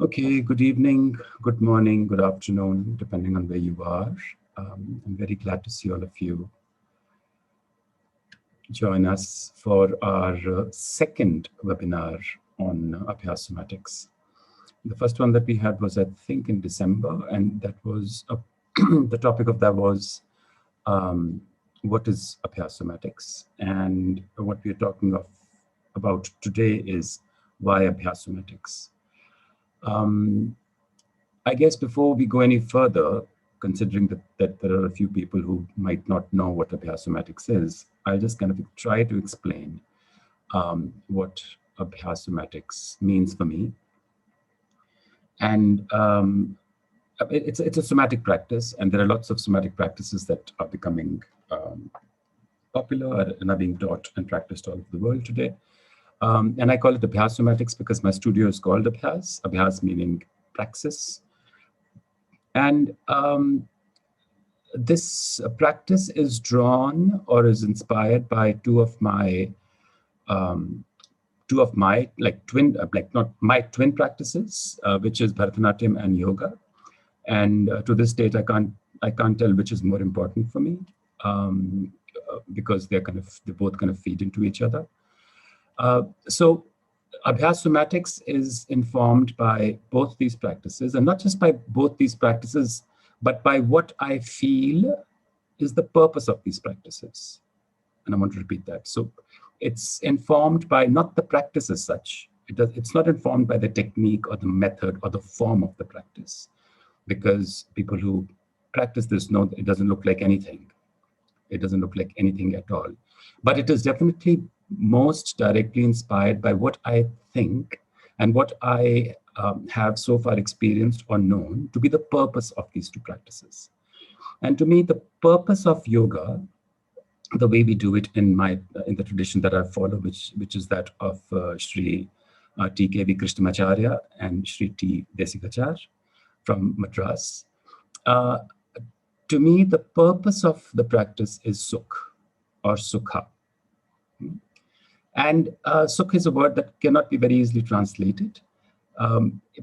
Okay, good evening, good morning, good afternoon, depending on where you are. I'm very glad to see all of you join us for our second webinar on Abhyas Somatics. The first one that we had was, I think, in December, and that was the topic of that was what is Abhyas Somatics, and what we're talking about today is why Abhyas Somatics. I guess before we go any further, considering that there are a few people who might not know what Abhyas Somatics is, I'll just kind of try to explain what Abhyas Somatics means for me. And it's a somatic practice, and there are lots of somatic practices that are becoming popular and are being taught and practiced all over the world today. And I call it Abhyas Somatics because my studio is called Abhyas, Abhyas meaning praxis. And this practice is drawn or is inspired by two of my twin practices, which is Bharatanatyam and yoga. And to this date, I can't tell which is more important for me because they both kind of feed into each other. So Abhyas Somatics is informed by both these practices, and not just by both these practices, but by what I feel is the purpose of these practices. And I want to repeat that. So it's informed by not the practice as such. It's not informed by the technique or the method or the form of the practice, because people who practice this know it doesn't look like anything. It doesn't look like anything at all. But it is definitely most directly inspired by what I think and what I have so far experienced or known to be the purpose of these two practices. And to me, the purpose of yoga, the way we do it in the tradition that I follow, which is that of Sri T.K.V. Krishnamacharya and Sri T. Desikachar from Madras. To me, the purpose of the practice is sukh or sukha. And sukh is a word that cannot be very easily translated,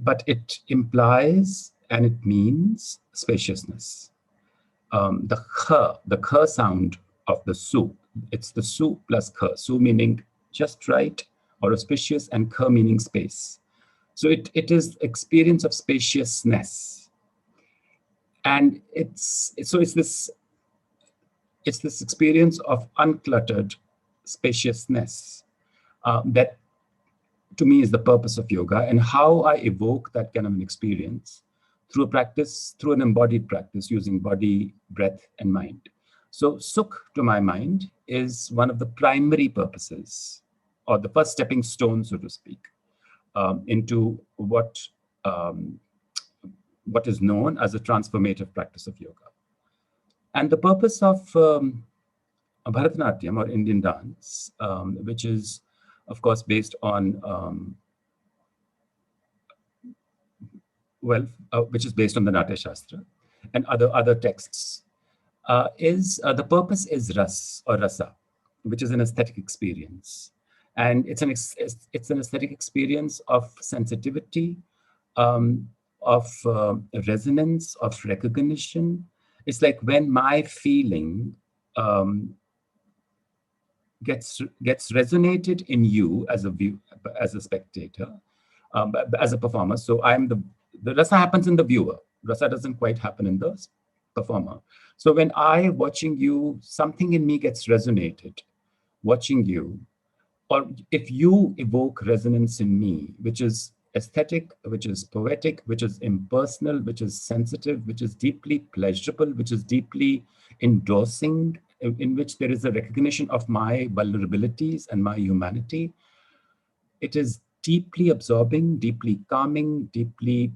but it implies and it means spaciousness. The kha sound of the su, it's the su plus kha, su meaning just right or auspicious, and kha meaning space. So it is experience of spaciousness. And it's this experience of uncluttered spaciousness that to me is the purpose of yoga, and how I evoke that kind of an experience through a practice, through an embodied practice using body, breath, and mind. So sukh, to my mind, is one of the primary purposes, or the first stepping stone, so to speak, into what is known as a transformative practice of yoga. And the purpose of Bharatanatyam, or Indian dance, which is, of course, based on, which is based on the Natya Shastra and other texts, the purpose is ras or rasa, which is an aesthetic experience. And it's an aesthetic experience of sensitivity, of resonance, of recognition. It's like when my feeling gets resonated in you as a spectator, as a performer. So the rasa happens in the viewer. Rasa doesn't quite happen in the performer. So when watching you, something in me gets resonated watching you, or if you evoke resonance in me, which is aesthetic, which is poetic, which is impersonal, which is sensitive, which is deeply pleasurable, which is deeply endorsing, in which there is a recognition of my vulnerabilities and my humanity, it is deeply absorbing, deeply calming, deeply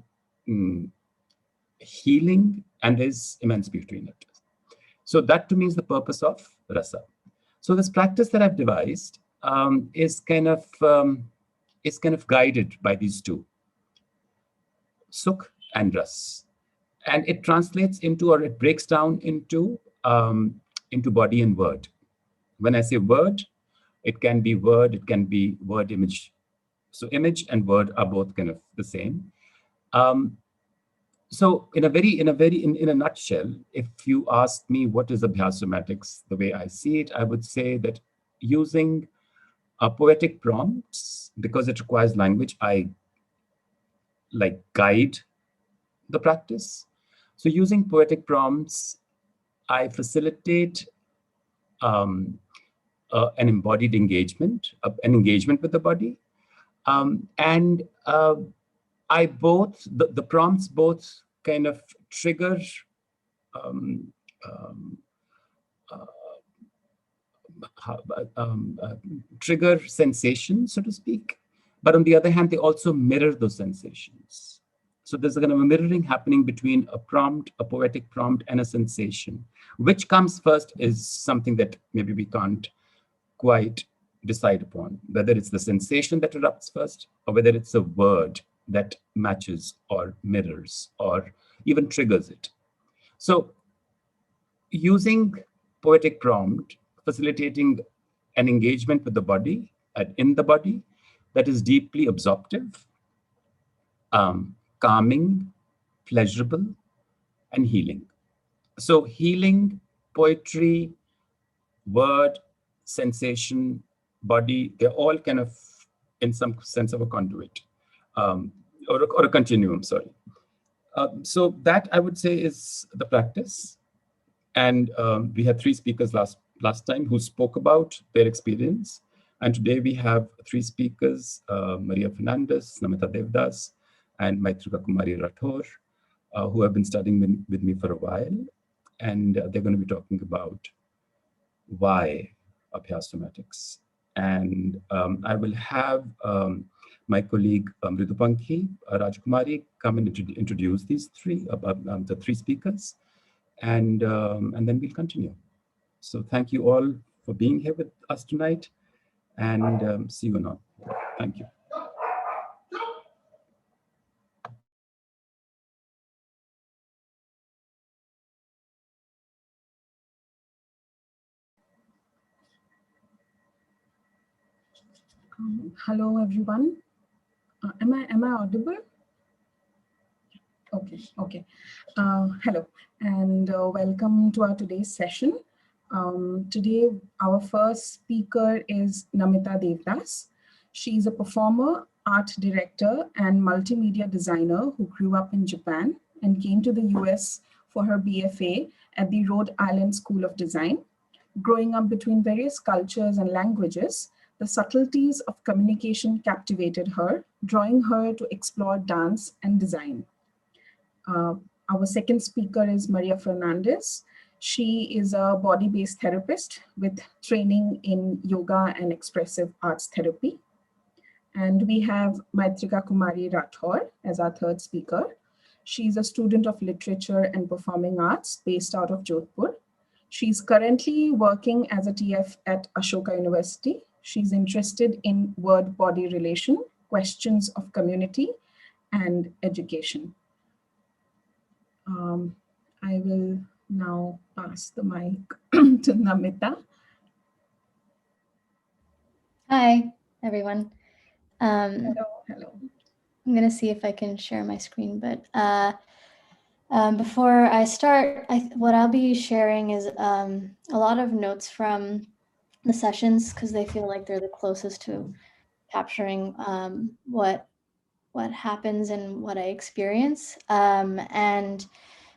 healing, and there's immense beauty in it. So that to me is the purpose of rasa. So this practice that I've devised is kind of guided by these two, sukh and ras, and it translates into, or it breaks down into body and word. When I say word, it can be word image. So image and word are both kind of the same. So in a nutshell, if you ask me what is Abhyas Somatics, the way I see it, I would say that using poetic prompts, because it requires language, I like guide the practice. So using poetic prompts, I facilitate um, an embodied engagement, an engagement with the body. And the prompts both kind of trigger um, um, how- trigger sensations, so to speak. But on the other hand, they also mirror those sensations. So there's a kind of a mirroring happening between a prompt, a poetic prompt, and a sensation. Which comes first is something that maybe we can't quite decide upon, whether it's the sensation that erupts first, or whether it's a word that matches or mirrors or even triggers it. So using poetic prompt, facilitating an engagement with the body and in the body that is deeply absorptive, calming, pleasurable, and healing. So healing, poetry, word, sensation, body, they're all kind of in some sense of a conduit, um, or a continuum, sorry. So that I would say is the practice. And we had three speakers last time who spoke about their experience. And today we have three speakers, Maria Fernandez, Namita Devdas, and Maitrika Kumari Rathore, who have been studying with me for a while. And they're going to be talking about why Abhyas Somatics. And I will have my colleague Mridupankhi Rajkumari come and introduce these three, the three speakers, and then we'll continue. So thank you all for being here with us tonight, and see you anon. Thank you. Hello, everyone. Am I audible? Okay. Hello, and welcome to our today's session. Today, our first speaker is Namita Devdas. She's a performer, art director, and multimedia designer who grew up in Japan and came to the US for her BFA at the Rhode Island School of Design. Growing up between various cultures and languages, the subtleties of communication captivated her, drawing her to explore dance and design. Uh, our second speaker is Maria Fernandez. She is a body-based therapist with training in yoga and expressive arts therapy. And we have Maitrika Kumari Rathore as our third speaker. She's a student of literature and performing arts based out of Jodhpur. She's currently working as a TF at Ashoka University. She's interested in word-body relation, questions of community, and education. I will now pass the mic to Namita. Hi, everyone. Hello. I'm going to see if I can share my screen, but before I start, what I'll be sharing is a lot of notes from the sessions because they feel like they're the closest to capturing what happens and what I experience. And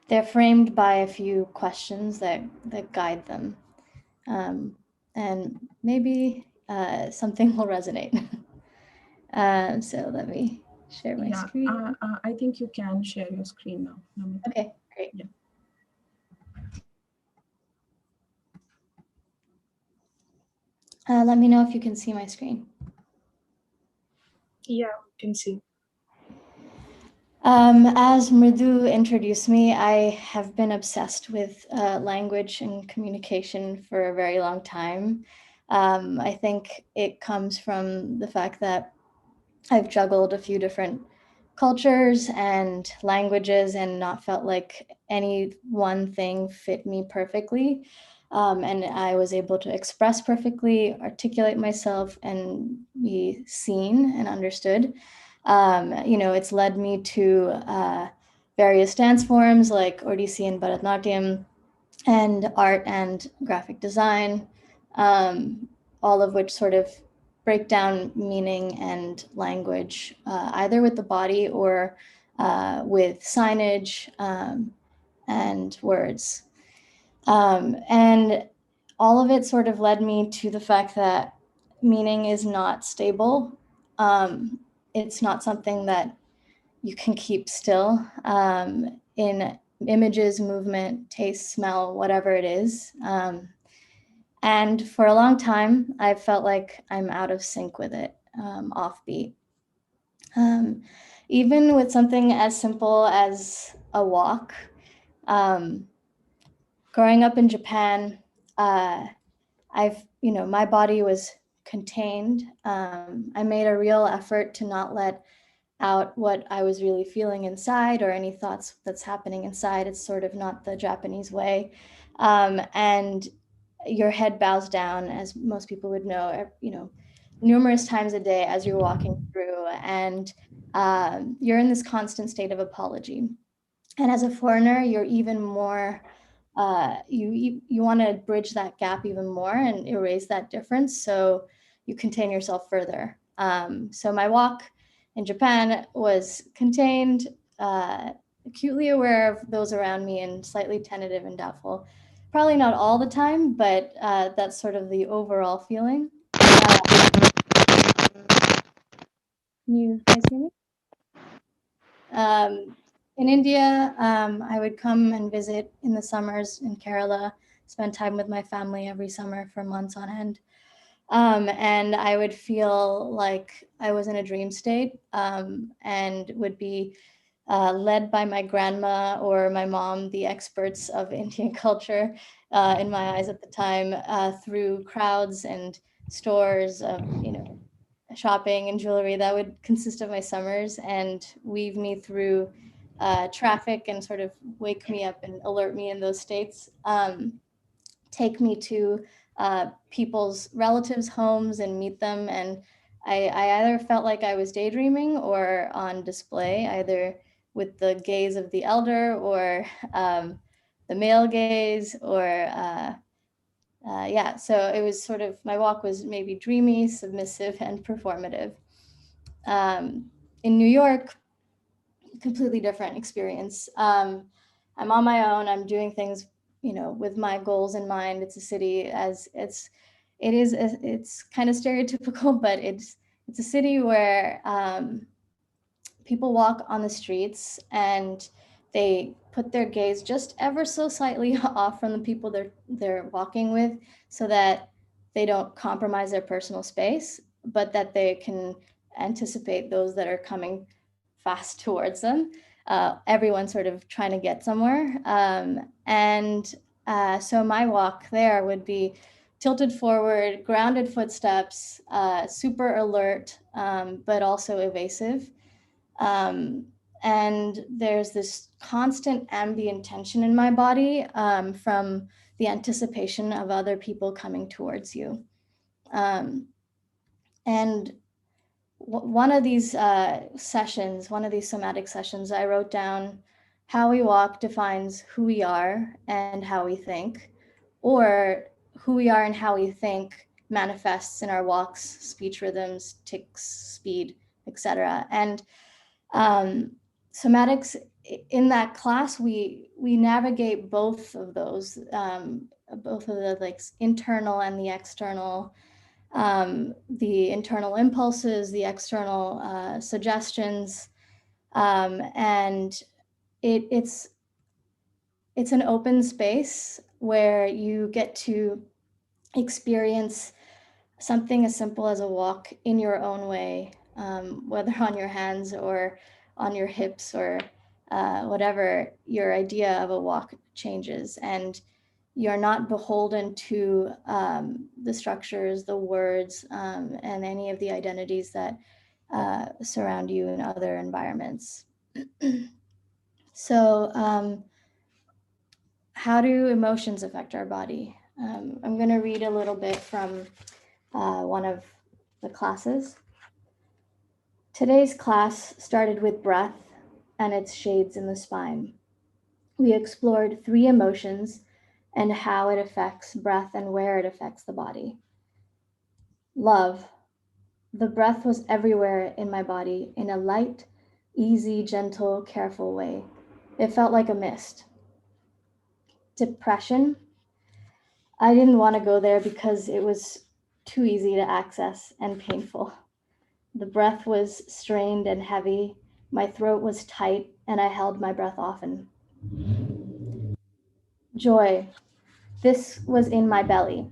they're framed by a few questions that guide them. And maybe something will resonate. So let me share my screen. I think you can share your screen now, Namita. Okay, great. Yeah. Let me know if you can see my screen. Yeah, we can see. As Mridu introduced me, I have been obsessed with language and communication for a very long time. I think it comes from the fact that I've juggled a few different cultures and languages and not felt like any one thing fit me perfectly. And I was able to express perfectly, articulate myself, and be seen and understood. It's led me to various dance forms like Odissi and Bharatanatyam, and art and graphic design, all of which sort of break down meaning and language, either with the body or with signage and words. And all of it sort of led me to the fact that meaning is not stable. It's not something that you can keep still in images, movement, taste, smell, whatever it is. And for a long time, I felt like I'm out of sync with it, offbeat. Even with something as simple as a walk. Growing up in Japan, my body was contained. I made a real effort to not let out what I was really feeling inside or any thoughts that's happening inside. It's sort of not the Japanese way. And your head bows down, as most people would know, numerous times a day as you're walking through, and you're in this constant state of apology. And as a foreigner, you're even more, you want to bridge that gap even more and erase that difference. So you contain yourself further. So my walk in Japan was contained, acutely aware of those around me, and slightly tentative and doubtful. Probably not all the time, but that's sort of the overall feeling. Can you guys hear me? In India, I would come and visit in the summers in Kerala, spend time with my family every summer for months on end. And I would feel like I was in a dream state, and would be led by my grandma or my mom, the experts of Indian culture, in my eyes at the time, through crowds and stores of, shopping and jewelry that would consist of my summers and weave me through traffic and sort of wake me up and alert me in those states. Take me to people's relatives' homes and meet them. And I either felt like I was daydreaming or on display, either with the gaze of the elder or the male gaze, or so it was sort of, my walk was maybe dreamy, submissive, and performative. In New York, completely different experience. I'm on my own. I'm doing things, with my goals in mind. It's a city, as it's kind of stereotypical, but it's a city where people walk on the streets and they put their gaze just ever so slightly off from the people they're walking with, so that they don't compromise their personal space, but that they can anticipate those that are coming fast towards them. Everyone sort of trying to get somewhere. So my walk there would be tilted forward, grounded footsteps, super alert, but also evasive. And there's this constant ambient tension in my body, from the anticipation of other people coming towards you. And one of these sessions, one of these somatic sessions, I wrote down, how we walk defines who we are and how we think, or who we are and how we think manifests in our walks, speech rhythms, tics, speed, etc. And somatics, in that class, we navigate both of those, both of the like internal and the external, the internal impulses, the external suggestions, and it's an open space where you get to experience something as simple as a walk in your own way, whether on your hands or on your hips, or whatever your idea of a walk changes. And you're not beholden to the structures, the words, and any of the identities that surround you in other environments. So how do emotions affect our body? I'm going to read a little bit from one of the classes. Today's class started with breath and its shades in the spine. We explored 3 emotions and how it affects breath and where it affects the body. Love. The breath was everywhere in my body in a light, easy, gentle, careful way. It felt like a mist. Depression. I didn't want to go there because it was too easy to access and painful. The breath was strained and heavy. My throat was tight and I held my breath often. Joy. This was in my belly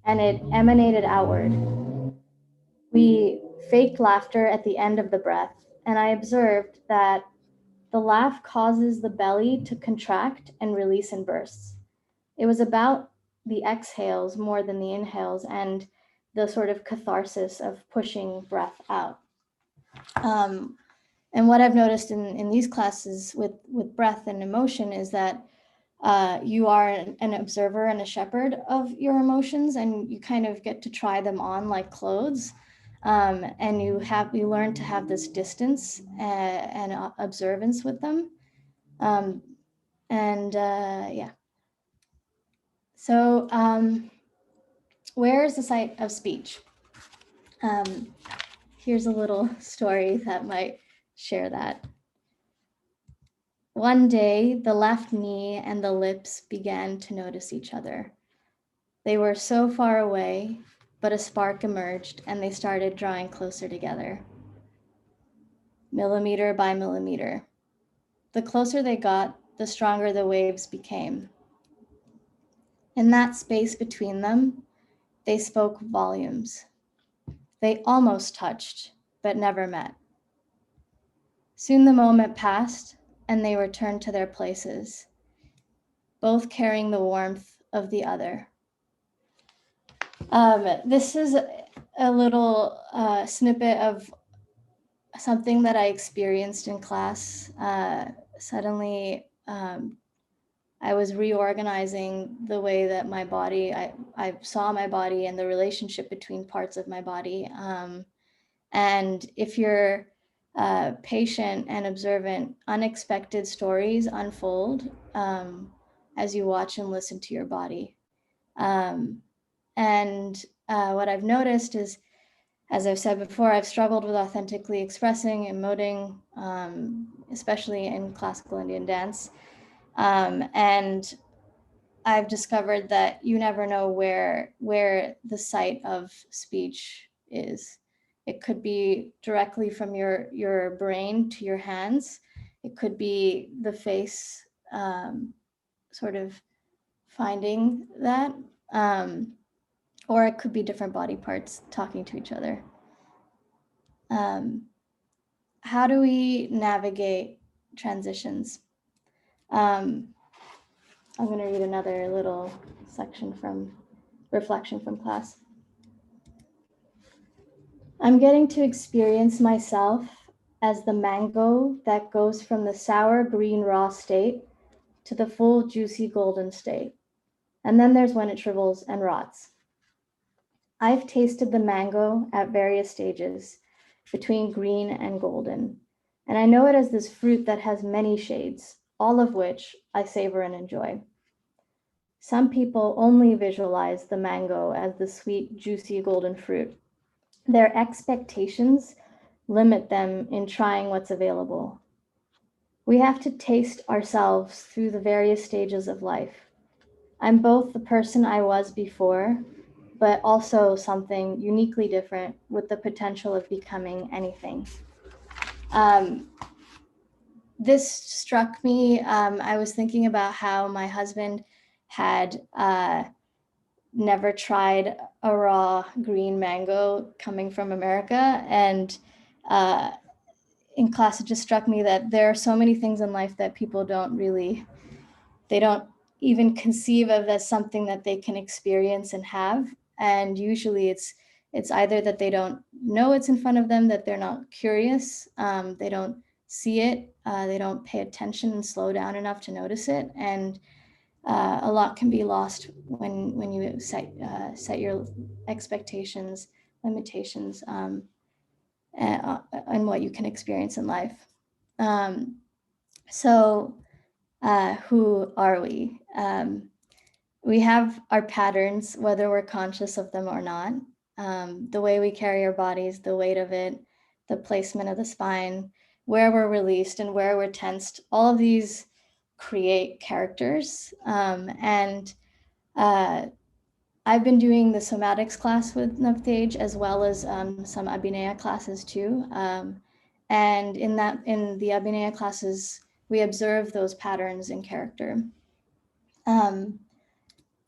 and it emanated outward. We faked laughter at the end of the breath, and I observed that the laugh causes the belly to contract and release in bursts. It was about the exhales more than the inhales and the sort of catharsis of pushing breath out. And what I've noticed in these classes with breath and emotion is that you are an observer and a shepherd of your emotions, and you kind of get to try them on like clothes. And you learn to have this distance and observance with them. Yeah. So where is the site of speech? Here's a little story that might share that. One day, the left knee and the lips began to notice each other. They were so far away, but a spark emerged and they started drawing closer together. Millimeter by millimeter. The closer they got, the stronger the waves became. In that space between them, they spoke volumes. They almost touched, but never met. Soon the moment passed, and they returned to their places, both carrying the warmth of the other. This is a little snippet of something that I experienced in class. Suddenly, I was reorganizing the way that my body, I saw my body and the relationship between parts of my body. And if you're patient and observant, unexpected stories unfold as you watch and listen to your body. What I've noticed is, as I've said before, I've struggled with authentically expressing, emoting, especially in classical Indian dance. And I've discovered that you never know where the site of speech is. It could be directly from your brain to your hands. It could be the face sort of finding that, or it could be different body parts talking to each other. How do we navigate transitions? I'm going to read another little section from reflection from class. I'm getting to experience myself as the mango that goes from the sour green raw state to the full juicy golden state. And then there's when it shrivels and rots. I've tasted the mango at various stages between green and golden. And I know it as this fruit that has many shades, all of which I savor and enjoy. Some people only visualize the mango as the sweet, juicy golden fruit. Their expectations limit them in trying what's available. We have to taste ourselves through the various stages of life. I'm both the person I was before, but also something uniquely different with the potential of becoming anything. This struck me. I was thinking about how my husband had never tried a raw green mango coming from America. And in class, it just struck me that there are so many things in life that people they don't even conceive of as something that they can experience and have. And usually it's either that they don't know it's in front of them, that they're not curious, they don't see it, they don't pay attention and slow down enough to notice it. And a lot can be lost when you set your expectations, limitations. and what you can experience in life. So who are we? We have our patterns, whether we're conscious of them or not. The way we carry our bodies, the weight of it, the placement of the spine, where we're released and where we're tensed, all of these create characters. I've been doing the somatics class with Navtej, as well as some Abhinaya classes too. And in the Abhinaya classes, we observe those patterns in character.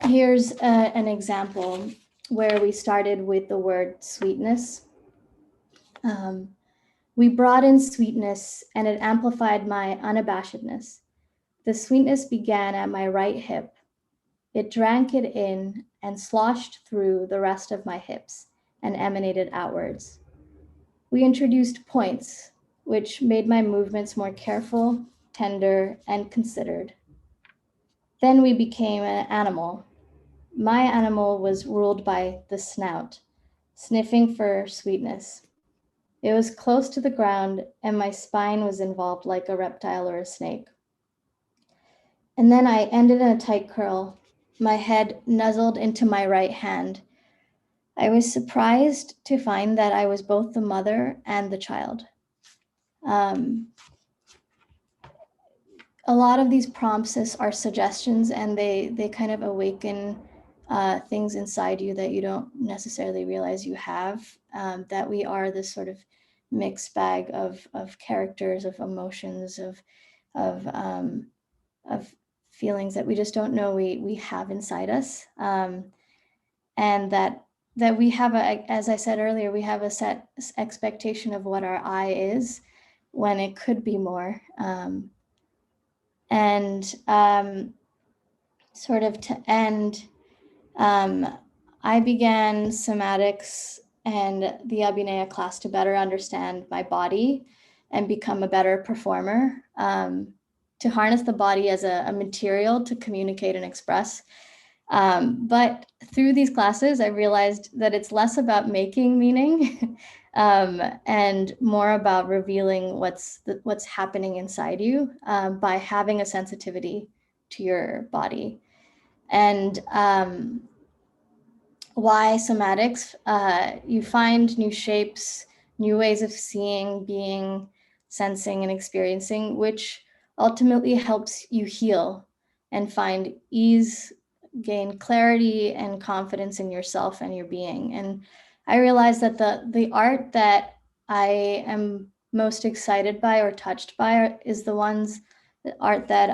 Here's an example where we started with the word sweetness. We brought in sweetness and it amplified my unabashedness. The sweetness began at my right hip. It drank it in and sloshed through the rest of my hips and emanated outwards. We introduced points, which made my movements more careful, tender, and considered. Then we became an animal. My animal was ruled by the snout, sniffing for sweetness. It was close to the ground and my spine was involved like a reptile or a snake. And then I ended in a tight curl, my head nuzzled into my right hand. I was surprised to find that I was both the mother and the child. A lot of these prompts are suggestions, and they kind of awaken things inside you that you don't necessarily realize you have, that we are this sort of mixed bag of characters, of emotions, of feelings that we just don't know we have inside us, and that we have as I said earlier, we have a set expectation of what our I is when it could be more. Sort of to end, I began somatics and the Abhinaya class to better understand my body and become a better performer, to harness the body as a material to communicate and express. But through these classes, I realized that it's less about making meaning and more about revealing what's happening inside you by having a sensitivity to your body. And why somatics? You find new shapes, new ways of seeing, being, sensing, and experiencing, which ultimately helps you heal and find ease, gain clarity and confidence in yourself and your being. And I realized that the art that I am most excited by or touched by is the art that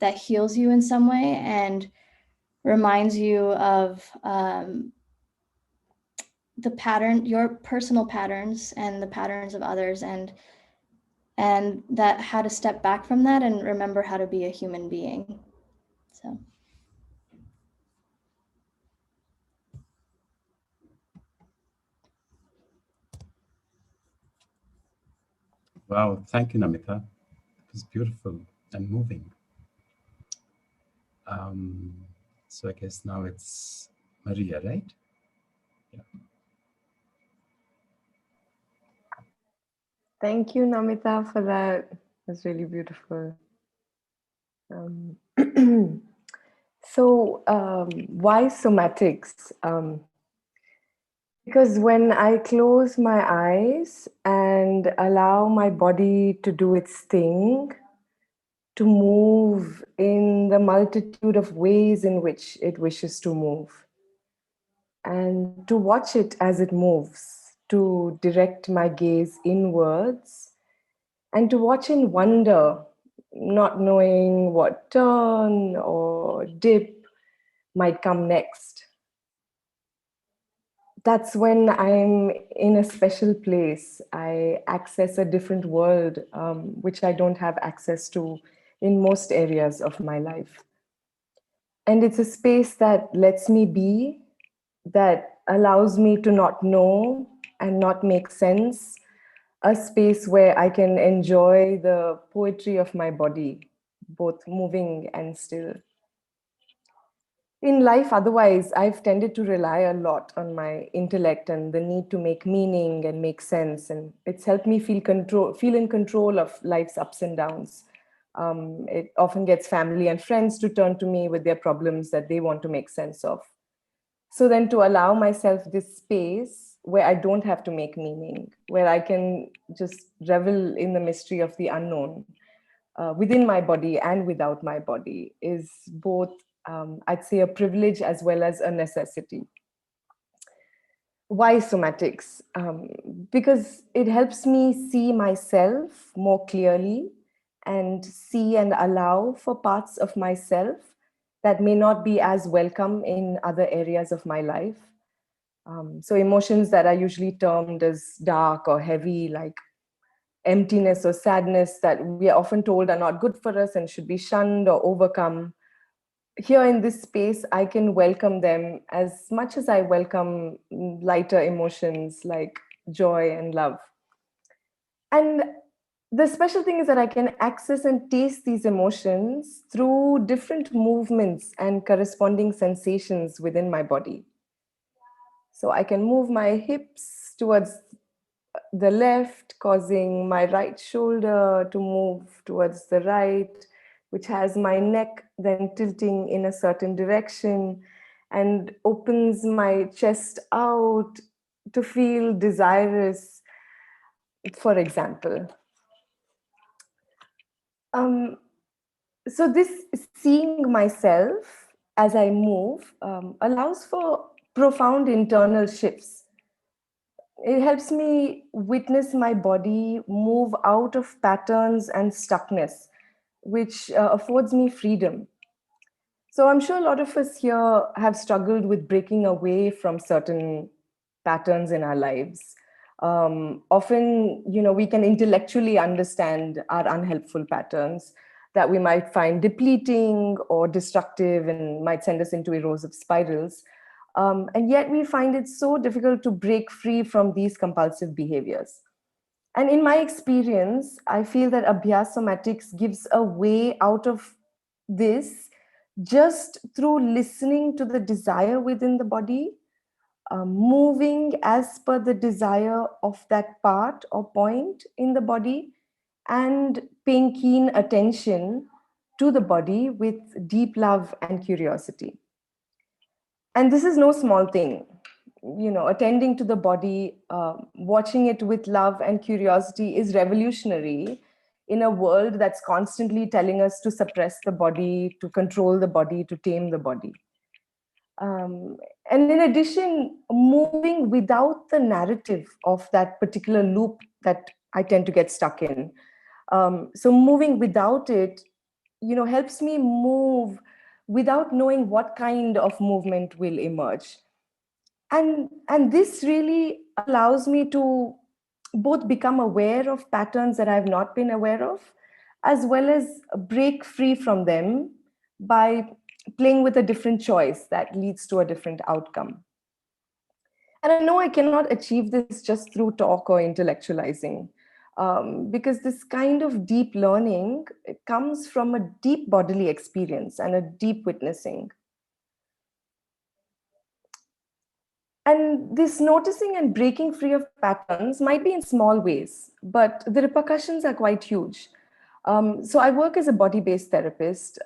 that heals you in some way and reminds you of the pattern, your personal patterns and the patterns of others, and that how to step back from that and remember how to be a human being. So. Wow, thank you, Namita. It was beautiful and moving. So I guess now it's Maria, right? Yeah. Thank you, Namita, for that. It was really beautiful. Why somatics? Because when I close my eyes and allow my body to do its thing, to move in the multitude of ways in which it wishes to move, and to watch it as it moves, to direct my gaze inwards, and to watch in wonder, not knowing what turn or dip might come next. That's when I'm in a special place. I access a different world, which I don't have access to in most areas of my life. And it's a space that lets me be, that allows me to not know and not make sense, a space where I can enjoy the poetry of my body, both moving and still. in life, otherwise, I've tended to rely a lot on my intellect and the need to make meaning and make sense. And it's helped me feel in control of life's ups and downs. It often gets family and friends to turn to me with their problems that they want to make sense of. So then to allow myself this space where I don't have to make meaning, where I can just revel in the mystery of the unknown, within my body and without my body, is both, I'd say, a privilege as well as a necessity. Why somatics? Because it helps me see myself more clearly and see and allow for parts of myself that may not be as welcome in other areas of my life. So emotions that are usually termed as dark or heavy, like emptiness or sadness, that we are often told are not good for us and should be shunned or overcome. Here in this space, I can welcome them as much as I welcome lighter emotions like joy and love. And the special thing is that I can access and taste these emotions through different movements and corresponding sensations within my body. So I can move my hips towards the left, causing my right shoulder to move towards the right, which has my neck then tilting in a certain direction and opens my chest out to feel desirous, for example. So this seeing myself as I move allows for profound internal shifts. It helps me witness my body move out of patterns and stuckness, which affords me freedom. So I'm sure a lot of us here have struggled with breaking away from certain patterns in our lives. Often, we can intellectually understand our unhelpful patterns that we might find depleting or destructive and might send us into erosive spirals. And yet we find it so difficult to break free from these compulsive behaviors. And in my experience, I feel that Abhyas Somatics gives a way out of this just through listening to the desire within the body, moving as per the desire of that part or point in the body, and paying keen attention to the body with deep love and curiosity. And this is no small thing. Attending to the body, watching it with love and curiosity is revolutionary in a world that's constantly telling us to suppress the body, to control the body, to tame the body. And in addition, moving without the narrative of that particular loop that I tend to get stuck in. So moving without it, helps me move without knowing what kind of movement will emerge. And this really allows me to both become aware of patterns that I've not been aware of, as well as break free from them by playing with a different choice that leads to a different outcome. And I know I cannot achieve this just through talk or intellectualizing, because this kind of deep learning comes from a deep bodily experience and a deep witnessing. And this noticing and breaking free of patterns might be in small ways, but the repercussions are quite huge. So I work as a body-based therapist,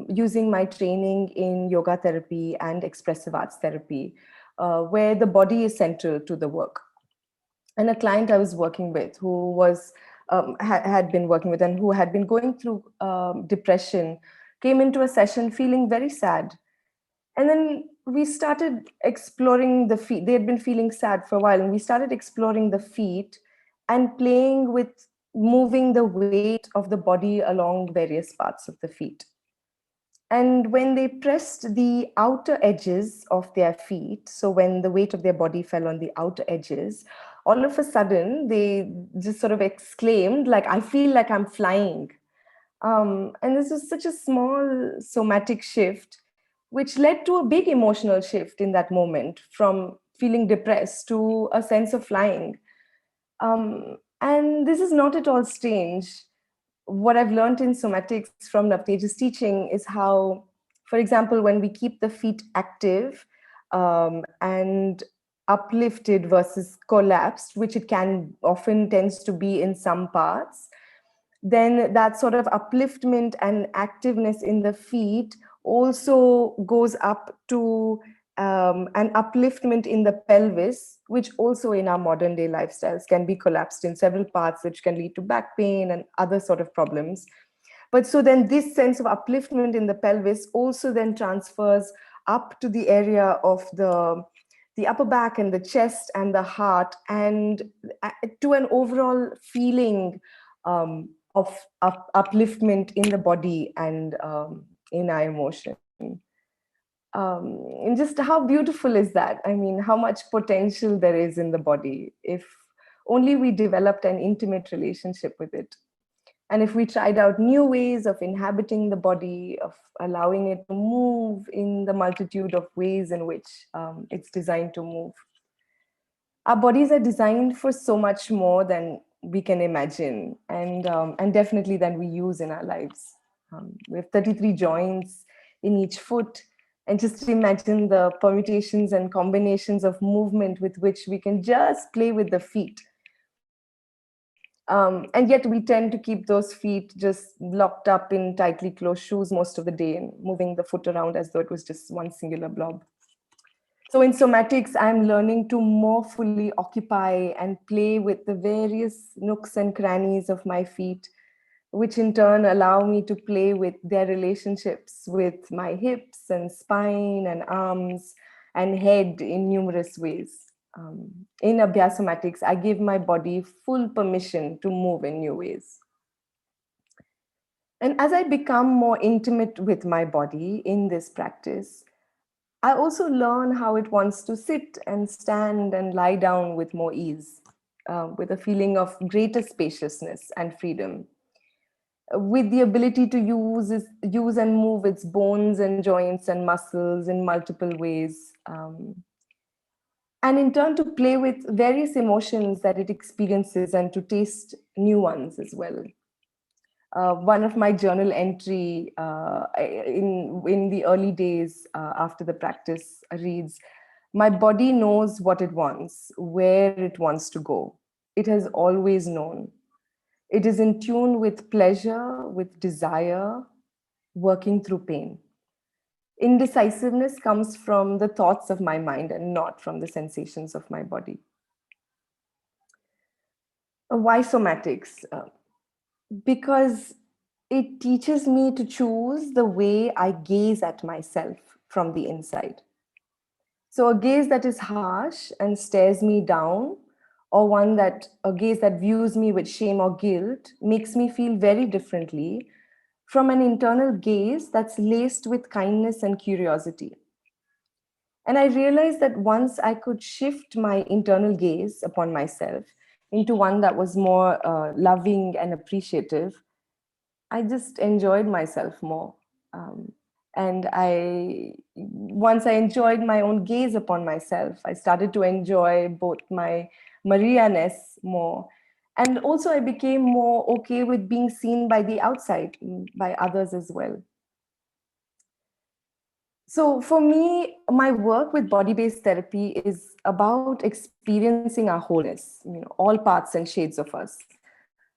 using my training in yoga therapy and expressive arts therapy, where the body is central to the work. And a client I was working with who was had been working with and who had been going through depression came into a session feeling very sad. And then we started exploring the feet. They had been feeling sad for a while, and we started exploring the feet and playing with moving the weight of the body along various parts of the feet. And when they pressed the outer edges of their feet, so when the weight of their body fell on the outer edges, all of a sudden they just sort of exclaimed, like, I feel like I'm flying. And this was such a small somatic shift, which led to a big emotional shift in that moment from feeling depressed to a sense of flying. And this is not at all strange. What I've learned in somatics from Navtej's teaching is how For example, when we keep the feet active and uplifted versus collapsed, which it can often tends to be in some parts, then that sort of upliftment and activeness in the feet also goes up to an upliftment in the pelvis, which also in our modern day lifestyles can be collapsed in several parts, which can lead to back pain and other sort of problems. But so then this sense of upliftment in the pelvis also then transfers up to the area of the upper back and the chest and the heart, and to an overall feeling of upliftment in the body and in our emotion. And just how beautiful is that? I mean, how much potential there is in the body if only we developed an intimate relationship with it. And if we tried out new ways of inhabiting the body, of allowing it to move in the multitude of ways in which it's designed to move. Our bodies are designed for so much more than we can imagine, and definitely than we use in our lives. We have 33 joints in each foot, and just imagine the permutations and combinations of movement with which we can just play with the feet. And yet we tend to keep those feet just locked up in tightly closed shoes most of the day and moving the foot around as though it was just one singular blob. So in somatics, I'm learning to more fully occupy and play with the various nooks and crannies of my feet, which in turn allow me to play with their relationships with my hips and spine and arms and head in numerous ways. In Abhyas Somatics, I give my body full permission to move in new ways. And as I become more intimate with my body in this practice, I also learn how it wants to sit and stand and lie down with more ease, with a feeling of greater spaciousness and freedom, with the ability to use and move its bones and joints and muscles in multiple ways. And in turn to play with various emotions that it experiences and to taste new ones as well. One of my journal entry in the early days after the practice reads, "My body knows what it wants, where it wants to go. It has always known. It is in tune with pleasure, with desire, working through pain. Indecisiveness comes from the thoughts of my mind and not from the sensations of my body." Why somatics? Because it teaches me to choose the way I gaze at myself from the inside. So a gaze that is harsh and stares me down, or a gaze that views me with shame or guilt, makes me feel very differently from an internal gaze that's laced with kindness and curiosity. And I realized that once I could shift my internal gaze upon myself into one that was more loving and appreciative, I just enjoyed myself more. And once I enjoyed my own gaze upon myself, I started to enjoy both my Maria-ness more. And also I became more okay with being seen by the outside, by others as well. So for me, my work with body-based therapy is about experiencing our wholeness, all parts and shades of us,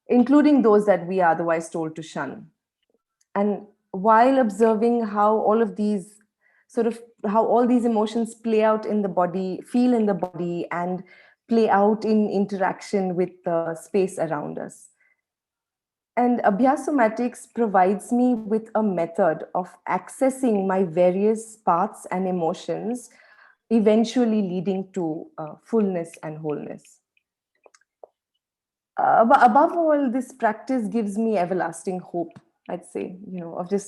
including those that we are otherwise told to shun. And while observing how all these emotions play out in the body, feel in the body, and play out in interaction with the space around us. And Abhyas Somatics provides me with a method of accessing my various parts and emotions, eventually leading to fullness and wholeness. But above all, this practice gives me everlasting hope, I'd say,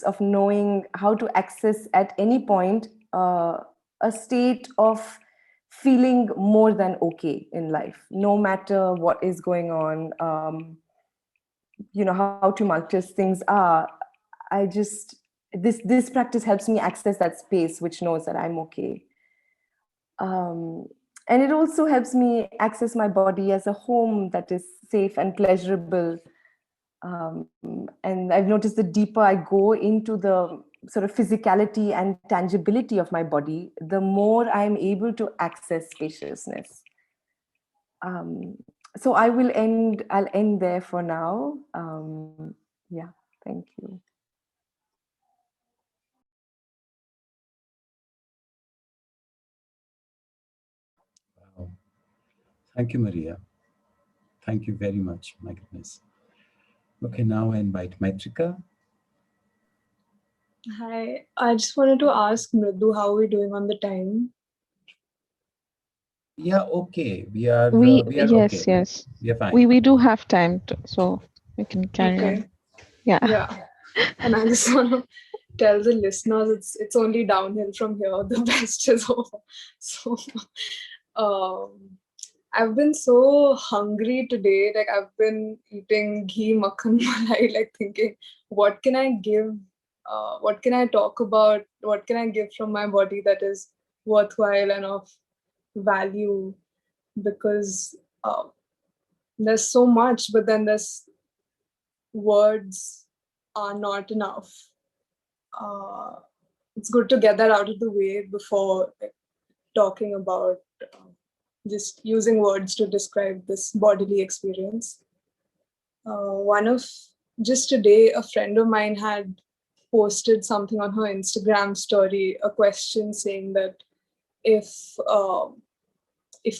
of knowing how to access at any point a state of feeling more than okay in life, no matter what is going on, how tumultuous things are. This practice helps me access that space which knows that I'm okay. And it also helps me access my body as a home that is safe and pleasurable. And I've noticed the deeper I go into the sort of physicality and tangibility of my body, the more I'm able to access spaciousness. So I'll end there for now. Yeah, thank you. Wow. Thank you, Maria. Thank you very much. My goodness. Okay, now I invite Maitrika. Hi, I just wanted to ask Mridu, how are we doing on the time? Yeah, okay. We are yes, okay. yes. We are fine. We do have time to, so we can carry on. Yeah. Yeah. And I just want to tell the listeners it's only downhill from here. The best is over. So I've been so hungry today. Like I've been eating ghee makhan malai, like thinking, what can I give? What can I talk about? What can I give from my body that is worthwhile and of value? Because there's so much, but then there's words are not enough. It's good to get that out of the way before like, talking about just using words to describe this bodily experience. Just today, a friend of mine had posted something on her Instagram story, a question saying that if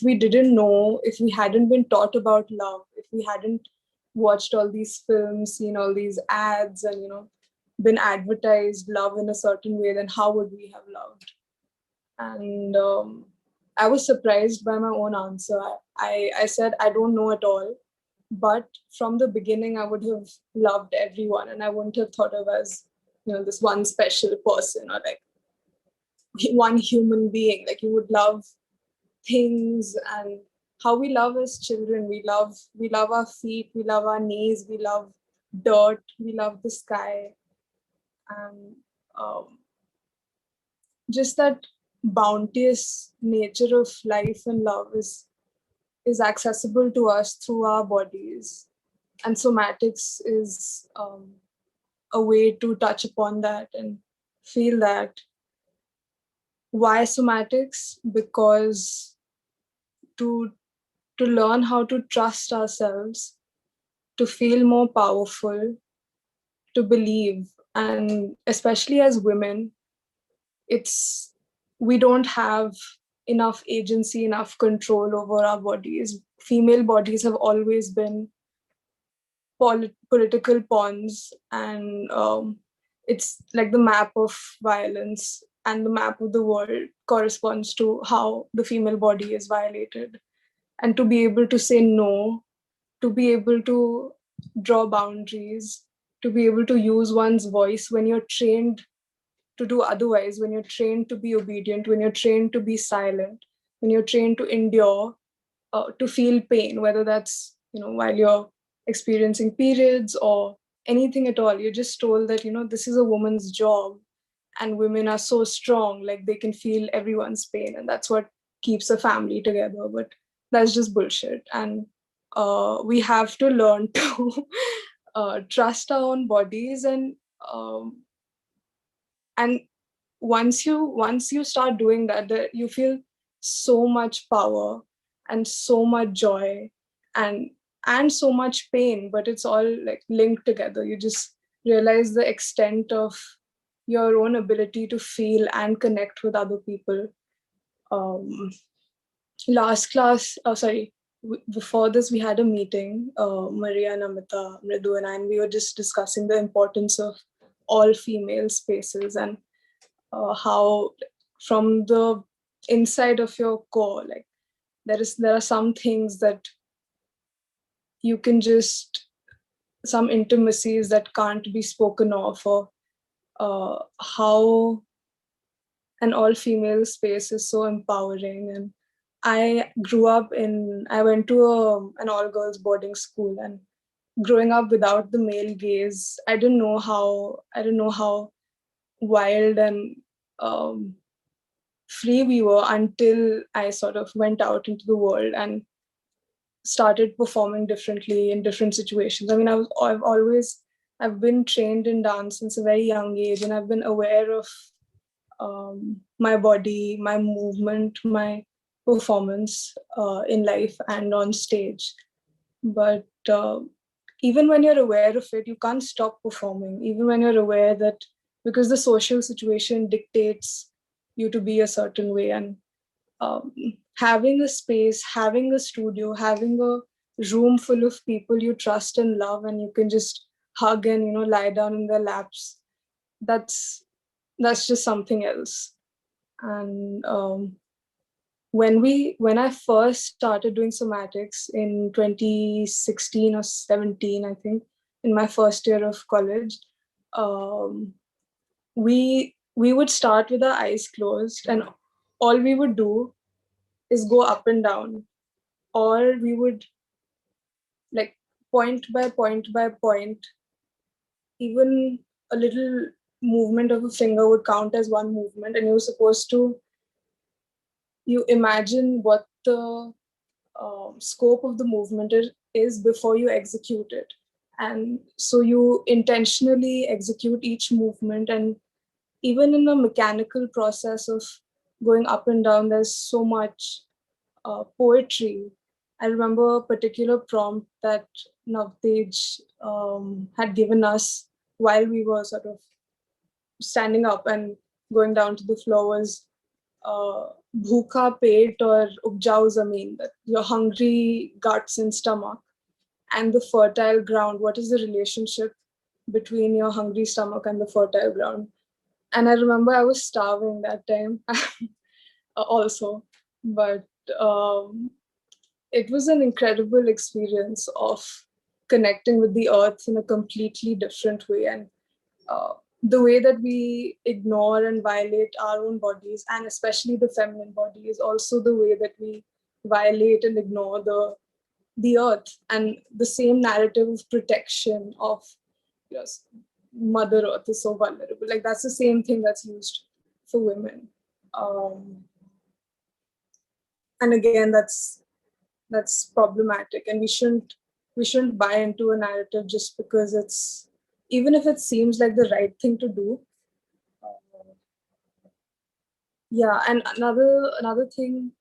we didn't know, if we hadn't been taught about love, if we hadn't watched all these films, seen all these ads, and been advertised love in a certain way, then how would we have loved? And I was surprised by my own answer. I said I don't know at all, but from the beginning I would have loved everyone, and I wouldn't have thought of as this one special person or like one human being. Like you would love things and how we love as children. We love our feet, we love our knees, we love dirt, we love the sky, and just that bounteous nature of life and love is accessible to us through our bodies, and somatics is a way to touch upon that and feel that. Why somatics? Because to learn how to trust ourselves, to feel more powerful, to believe, and especially as women, we don't have enough agency, enough control over our bodies. Female bodies have always been political pawns, and it's like the map of violence, and the map of the world corresponds to how the female body is violated. And to be able to say no, to be able to draw boundaries, to be able to use one's voice when you're trained to do otherwise, when you're trained to be obedient, when you're trained to be silent, when you're trained to endure, to feel pain, whether that's while you're experiencing periods or anything at all. You're just told that this is a woman's job, and women are so strong, like they can feel everyone's pain, and that's what keeps a family together. But that's just bullshit, and we have to learn to trust our own bodies, and once you start doing that, you feel so much power and so much joy and so much pain, but it's all like linked together. You just realize the extent of your own ability to feel and connect with other people. Last class, before this, we had a meeting, Maria, Namita, Mridu, and I, and we were just discussing the importance of all female spaces, and how from the inside of your core, like there are some things that you can just, some intimacies that can't be spoken of, or how an all-female space is so empowering. And I went to an all-girls boarding school, and growing up without the male gaze, I didn't know how wild and free we were until I sort of went out into the world and started performing differently in different situations. I mean, I've been trained in dance since a very young age, and I've been aware of my body, my movement, my performance in life and on stage. But even when you're aware of it, you can't stop performing. Even when you're aware that, because the social situation dictates you to be a certain way, and having a space, having a studio, having a room full of people you trust and love, and you can just hug and, you know, lie down in their laps, that's just something else. And when I first started doing somatics in 2016 or 17, I think, in my first year of college, we would start with our eyes closed, and all we would do is go up and down, or we would, like, point by point by point, even a little movement of a finger would count as one movement, and you're supposed to, you imagine what the scope of the movement is before you execute it. And so you intentionally execute each movement, and even in the mechanical process of going up and down, there's so much poetry. I remember a particular prompt that Navtej had given us while we were sort of standing up and going down to the floor was bhukha pet or ubjao zameen, that your hungry guts and stomach and the fertile ground. What is the relationship between your hungry stomach and the fertile ground? And I remember I was starving that time also, but it was an incredible experience of connecting with the earth in a completely different way. And the way that we ignore and violate our own bodies, and especially the feminine body, is also the way that we violate and ignore the earth. And the same narrative of protection of, yes, Mother Earth is so vulnerable. Like, that's the same thing that's used for women. And again, that's problematic, and we shouldn't buy into a narrative just because it's, even if it seems like the right thing to do. Yeah, and another thing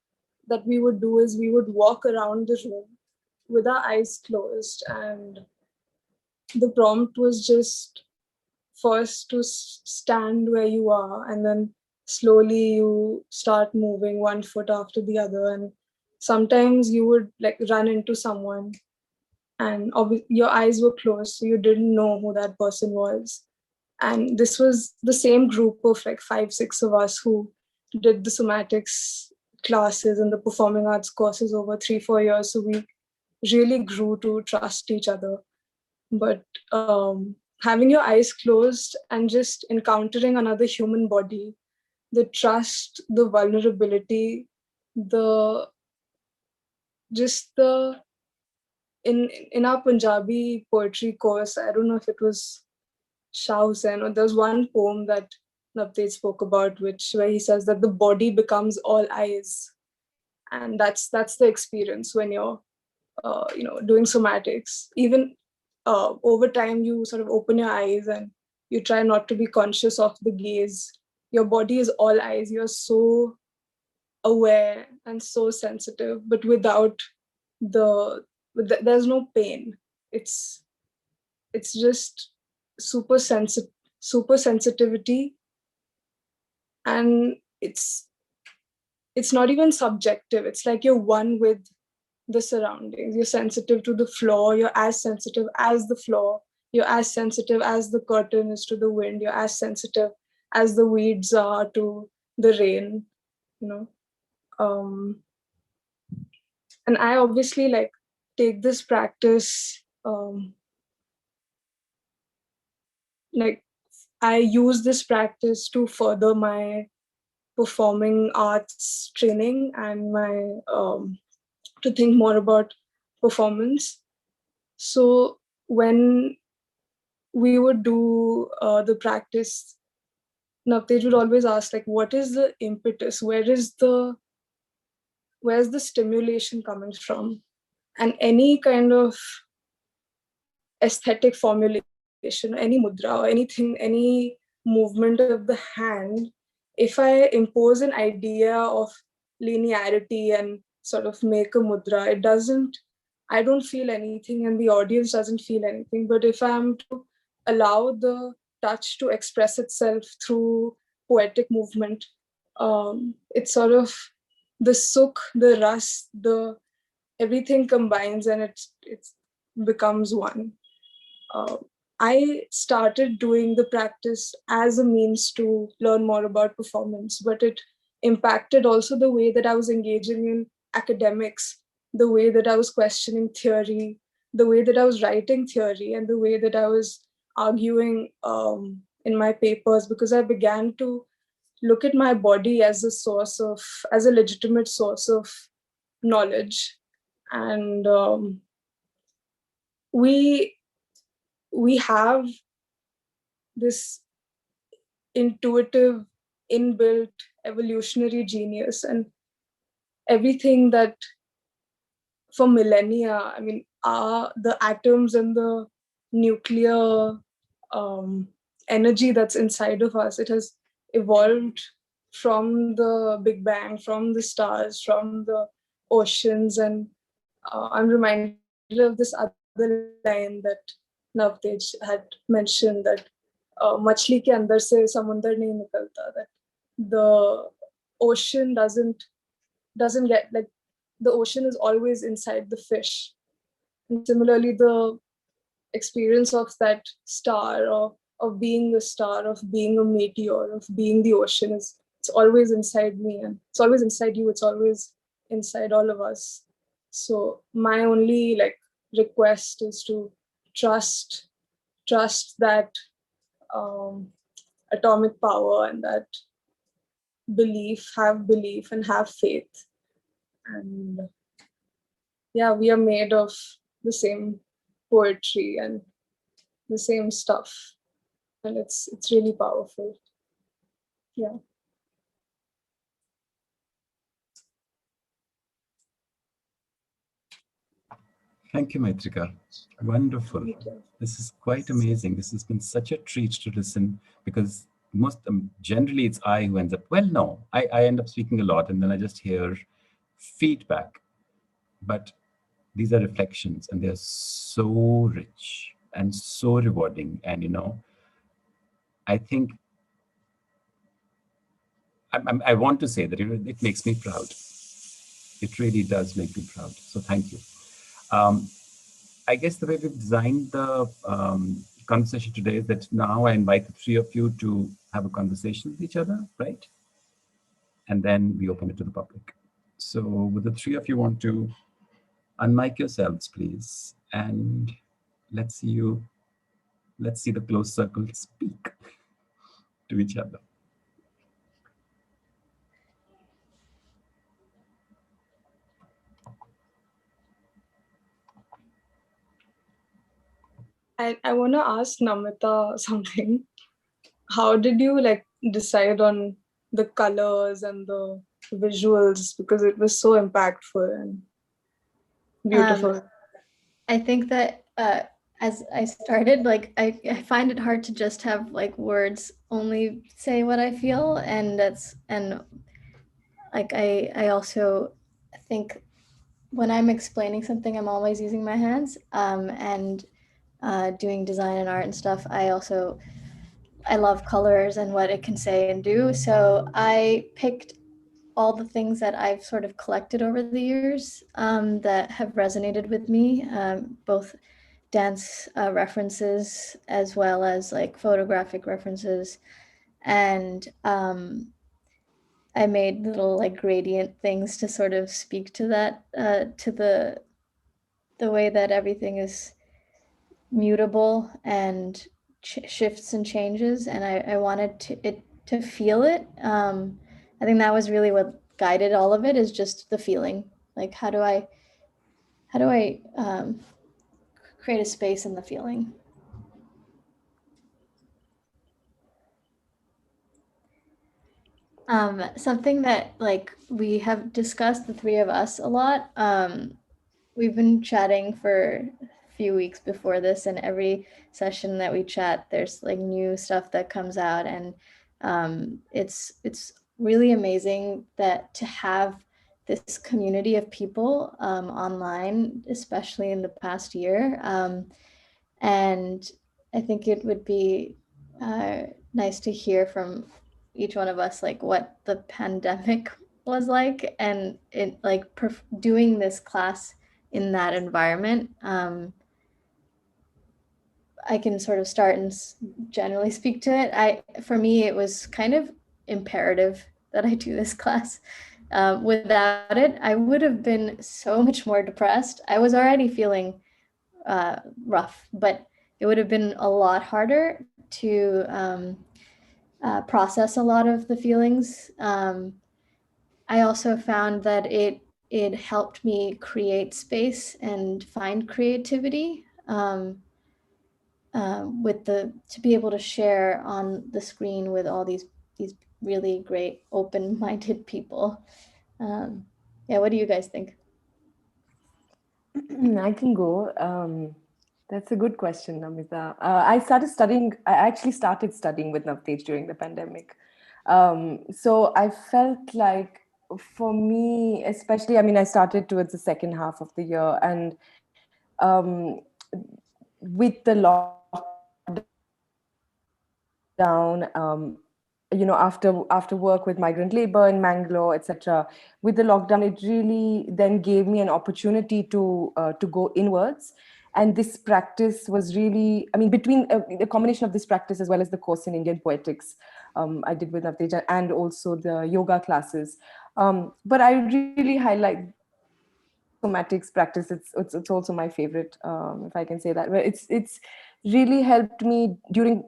that we would do is we would walk around the room with our eyes closed, and the prompt was just first to stand where you are, and then slowly you start moving one foot after the other. And sometimes you would, like, run into someone, and your eyes were closed, so you didn't know who that person was. And this was the same group of like 5-6 of us who did the somatics classes and the performing arts courses over 3-4 years. So we really grew to trust each other. But having your eyes closed and just encountering another human body, the trust, the vulnerability, the in our Punjabi poetry course, I don't know if it was Shah Hussain, or there's one poem that Navtej spoke about, where he says that the body becomes all eyes, and that's the experience when you're doing somatics. Even over time, you sort of open your eyes and you try not to be conscious of the gaze. Your body is all eyes. You're so aware and so sensitive, but there's no pain. It's just super sensitivity, and it's not even subjective. It's like you're one with the surroundings. You're sensitive to the floor. You're as sensitive as the floor. You're as sensitive as the curtain is to the wind. You're as sensitive as the weeds are to the rain, and I obviously, like, take this practice, like, I use this practice to further my performing arts training and my to think more about performance. So when we would do the practice, Navtej would always ask, like, what is the impetus? Where's the stimulation coming from? And any kind of aesthetic formulation any mudra or anything, any movement of the hand, if I impose an idea of linearity and sort of make a mudra, I don't feel anything and the audience doesn't feel anything. But if I'm to allow the touch to express itself through poetic movement, it's sort of the sukh, the ras, everything combines and it becomes one. I started doing the practice as a means to learn more about performance, but it impacted also the way that I was engaging in academics, the way that I was questioning theory, the way that I was writing theory, and the way that I was arguing in my papers, because I began to look at my body as as a legitimate source of knowledge. And we have this intuitive, inbuilt evolutionary genius, and everything that for millennia, I mean, the atoms and the nuclear energy that's inside of us, it has evolved from the Big Bang, from the stars, from the oceans. And I'm reminded of this other line that Navtej had mentioned, that मछली के अंदर से समुंदर नहीं निकलता, that the ocean doesn't get, like, the ocean is always inside the fish. And similarly, the experience of that star, or of being a star, of being a meteor, of being the ocean, it's always inside me, and it's always inside you, it's always inside all of us. So my only request is to trust that atomic power, and that have belief and have faith. And yeah, we are made of the same poetry and the same stuff, and it's really powerful. Yeah. Thank you, Maitrika. Wonderful. This is quite amazing. This has been such a treat to listen, because generally it's I who ends up, well, no, I end up speaking a lot and then I just hear feedback. But these are reflections and they're so rich and so rewarding. And, I think I want to say that it makes me proud. It really does make me proud. So thank you. I guess the way we've designed the conversation today is that now I invite the three of you to have a conversation with each other, right? And then we open it to the public. So would the three of you want to unmic yourselves, please? And let's see the closed circle speak to each other. I want to ask Namita something. How did you decide on the colors and the visuals? Because it was so impactful and beautiful. I think that as I started, I find it hard to just have words only say what I feel, and I also think when I'm explaining something, I'm always using my hands, and doing design and art and stuff. I love colors and what it can say and do. So I picked all the things that I've sort of collected over the years that have resonated with me, both dance references as well as photographic references. And I made little gradient things to sort of speak to that, to the way that everything is mutable and shifts and changes, and I wanted to feel it. I think that was really what guided all of it, is just the feeling. How do I create a space in the feeling? Something that we have discussed, the three of us, a lot. We've been chatting for a few weeks before this, and every session that we chat, there's like new stuff that comes out, and it's really amazing that to have this community of people online, especially in the past year. And I think it would be nice to hear from each one of us, like what the pandemic was like, and it like doing this class in that environment. I can sort of start and generally speak to it. For me, it was kind of imperative that I do this class. Without it, I would have been so much more depressed. I was already feeling rough, but it would have been a lot harder to process a lot of the feelings. I also found that it helped me create space and find creativity to be able to share on the screen with all these really great open-minded people. Yeah, what do you guys think? I can go. That's a good question, Namita. I actually started studying with Navtej during the pandemic. So I felt like, for me, especially, I mean, I started towards the second half of the year, and with the lockdown, after work with migrant labor in Mangalore, etc. With the lockdown, it really then gave me an opportunity to go inwards. And this practice was really, I mean, between the combination of this practice as well as the course in Indian poetics I did with Navteja, and also the yoga classes. But I really highlight biosomatics practice. It's also my favorite, if I can say that. Where it's really helped me during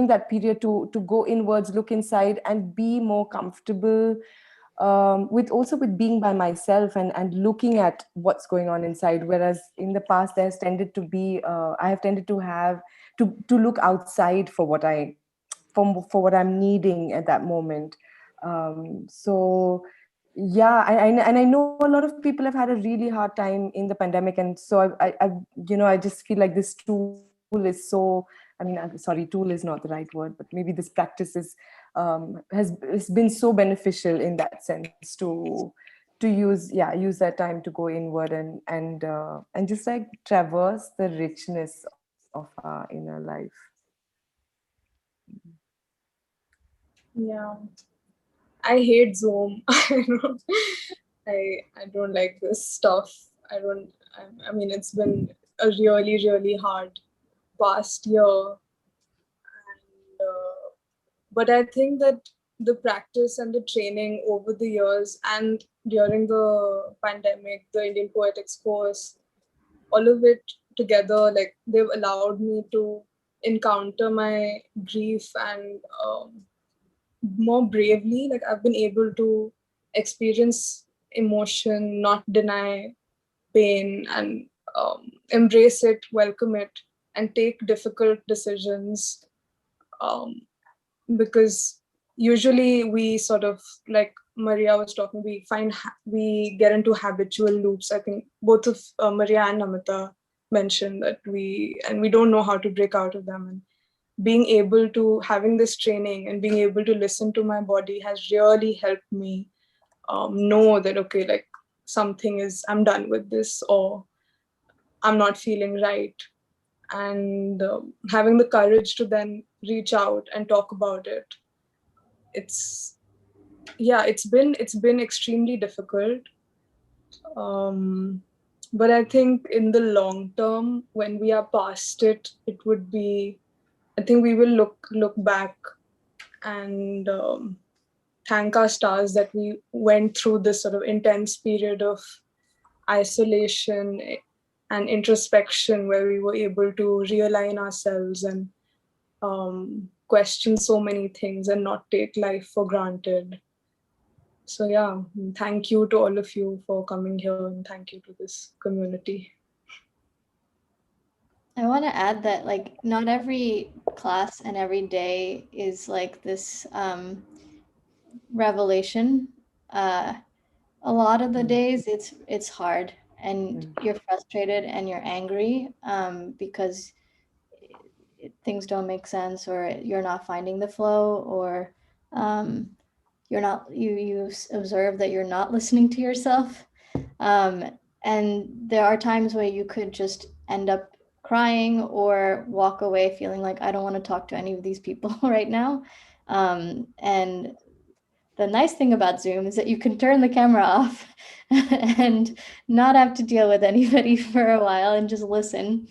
that period to go inwards, look inside, and be more comfortable with being by myself and looking at what's going on inside. Whereas in the past, there's tended to be I have tended to have to look outside for what I'm needing at that moment. So yeah, and I know a lot of people have had a really hard time in the pandemic, and so I just feel like this tool is so, I mean, I'm sorry, tool is not the right word, but maybe this practice has been so beneficial in that sense to use that time to go inward and just like traverse the richness of our inner life. Yeah, I hate Zoom. I don't like this stuff. I don't. I mean, it's been a really really hard past year, and but I think that the practice and the training over the years and during the pandemic, the Indian Poetics course, all of it together, like they've allowed me to encounter my grief and more bravely. Like I've been able to experience emotion, not deny pain, and embrace it, welcome it, and take difficult decisions. Um, because usually we sort of, like Maria was talking, we get into habitual loops. I think both of Maria and Namita mentioned that we don't know how to break out of them. And being able to having this training and being able to listen to my body has really helped me know that, okay, like I'm done with this, or I'm not feeling right. And having the courage to then reach out and talk about it, it's been extremely difficult, but I think in the long term, when we are past it, I think we will look back and thank our stars that we went through this sort of intense period of isolation and introspection, where we were able to realign ourselves and question so many things and not take life for granted. So yeah, thank you to all of you for coming here, and thank you to this community. I want to add that like not every class and every day is like this revelation. A lot of the days it's hard, and you're frustrated and you're angry because things don't make sense, or you're not finding the flow, or you observe that you're not listening to yourself. And there are times where you could just end up crying or walk away feeling like, I don't want to talk to any of these people right now. And the nice thing about Zoom is that you can turn the camera off and not have to deal with anybody for a while and just listen,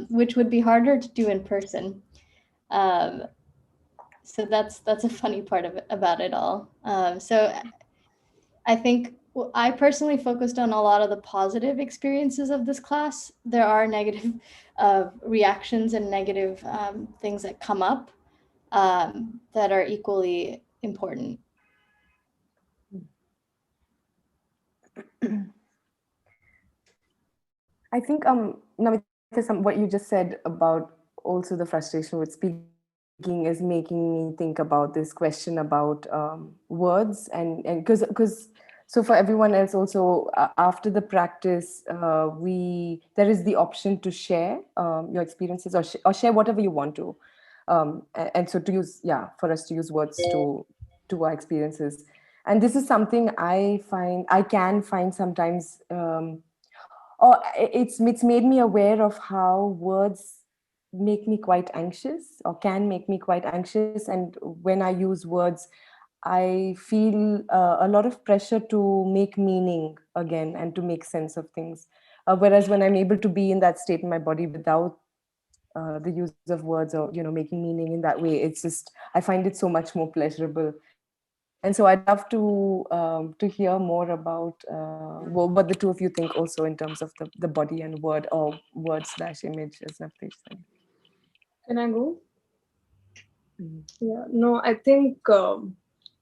which would be harder to do in person. So that's a funny part of it, about it all. So I think I personally focused on a lot of the positive experiences of this class. There are negative reactions and negative things that come up that are equally important. I think Namita, what you just said about also the frustration with speaking is making me think about this question about words, and because so for everyone else also after the practice there is the option to share your experiences, or share whatever you want to, and so to use for us to use words to our experiences. And this is something I can find sometimes it's made me aware of how words make me quite anxious, or can make me quite anxious. And when I use words, I feel a lot of pressure to make meaning again and to make sense of things. Whereas when I'm able to be in that state in my body without the use of words, or making meaning in that way, it's just, I find it so much more pleasurable. And so I'd love to hear more about what the two of you think also in terms of the body and word, or word/image, as Navtesh said. Can I go? Yeah, no, I think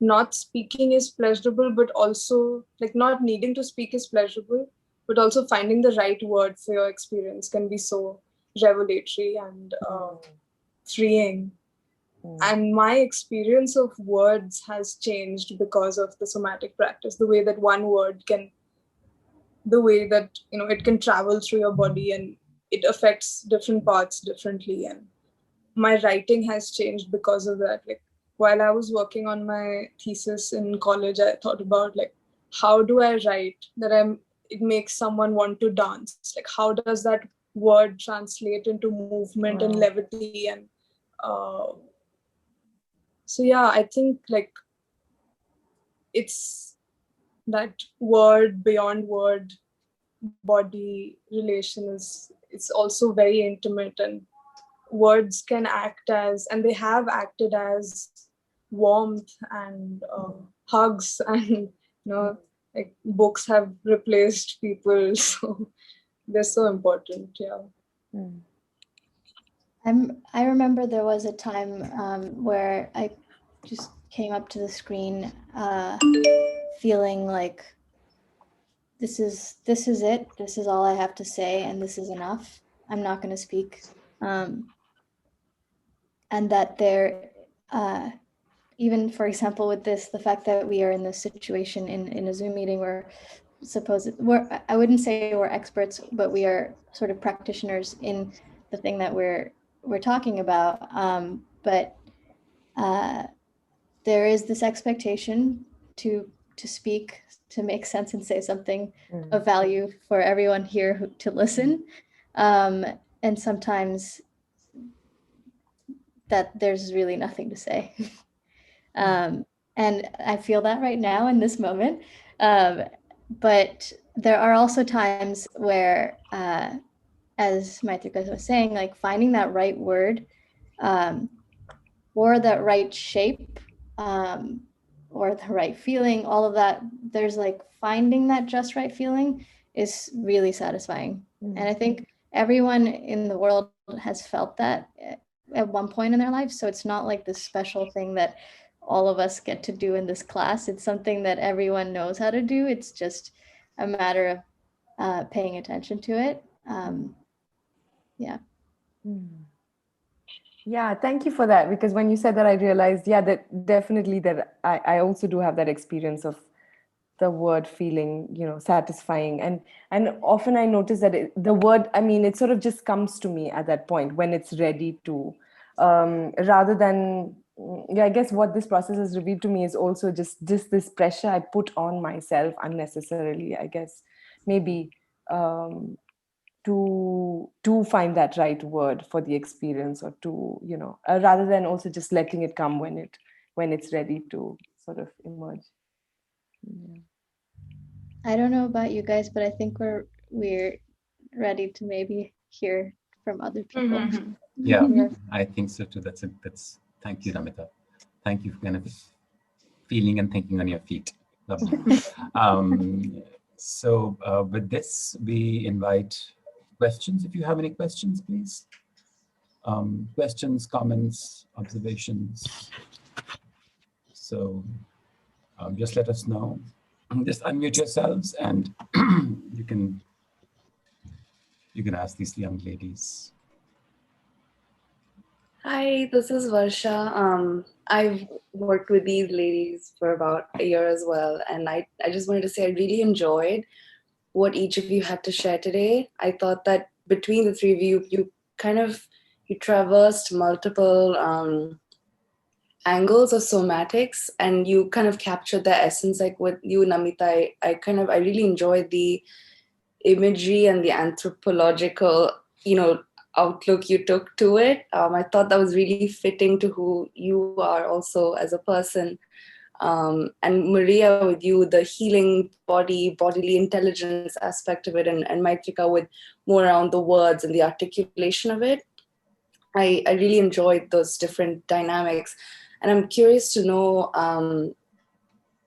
not speaking is pleasurable, but also like not needing to speak is pleasurable, but also finding the right word for your experience can be so revelatory and freeing. And my experience of words has changed because of the somatic practice, the way that one word can, the way that, it can travel through your body and it affects different parts differently. And my writing has changed because of that. Like while I was working on my thesis in college, I thought about like, how do I write that it makes someone want to dance? Like how does that word translate into movement and levity? And so yeah, I think like it's that word beyond word body relation it's also very intimate, and words can act as, and they have acted as, warmth and hugs, and like books have replaced people, so they're so important. I remember there was a time where I just came up to the screen feeling like this is it, this is all I have to say, and this is enough. I'm not going to speak. And that there, even for example with this, the fact that we are in this situation in a Zoom meeting where I wouldn't say we're experts, but we are sort of practitioners in the thing that we're talking about. But there is this expectation to speak, to make sense and say something of value for everyone here to listen. And sometimes that there's really nothing to say. And I feel that right now in this moment. But there are also times where, as Maitrika was saying, like finding that right word or that right shape or the right feeling, all of that, there's like finding that just right feeling is really satisfying. And I think everyone in the world has felt that at one point in their life. So it's not like this special thing that all of us get to do in this class. It's something that everyone knows how to do. It's just a matter of paying attention to it. Yeah, thank you for that. Because when you said that, I realized, that definitely that I also do have that experience of the word feeling, satisfying. And often I notice that the word, it sort of just comes to me at that point when it's ready to, rather than, I guess what this process has revealed to me is also just this pressure I put on myself unnecessarily, I guess, maybe, to find that right word for the experience, or to, rather than also just letting it come when it's ready to sort of emerge. Yeah. I don't know about you guys, but I think we're ready to maybe hear from other people. Yeah, I think so too. That's thank you, Namita. Thank you for kind of feeling and thinking on your feet. Lovely. So with this, we invite questions. If you have any questions, please. Questions, comments, observations. So just let us know. Just unmute yourselves, and you can ask these young ladies. Hi, this is Varsha. I've worked with these ladies for about a year as well, and I just wanted to say I really enjoyed what each of you had to share today. I thought that between the three of you, you traversed multiple angles of somatics, and you kind of captured the essence. Like with you, Namita, I really enjoyed the imagery and the anthropological, outlook you took to it. I thought that was really fitting to who you are also as a person. And Maria, with you, the healing bodily intelligence aspect of it, and Maitrika with more around the words and the articulation of it. I really enjoyed those different dynamics. And I'm curious to know,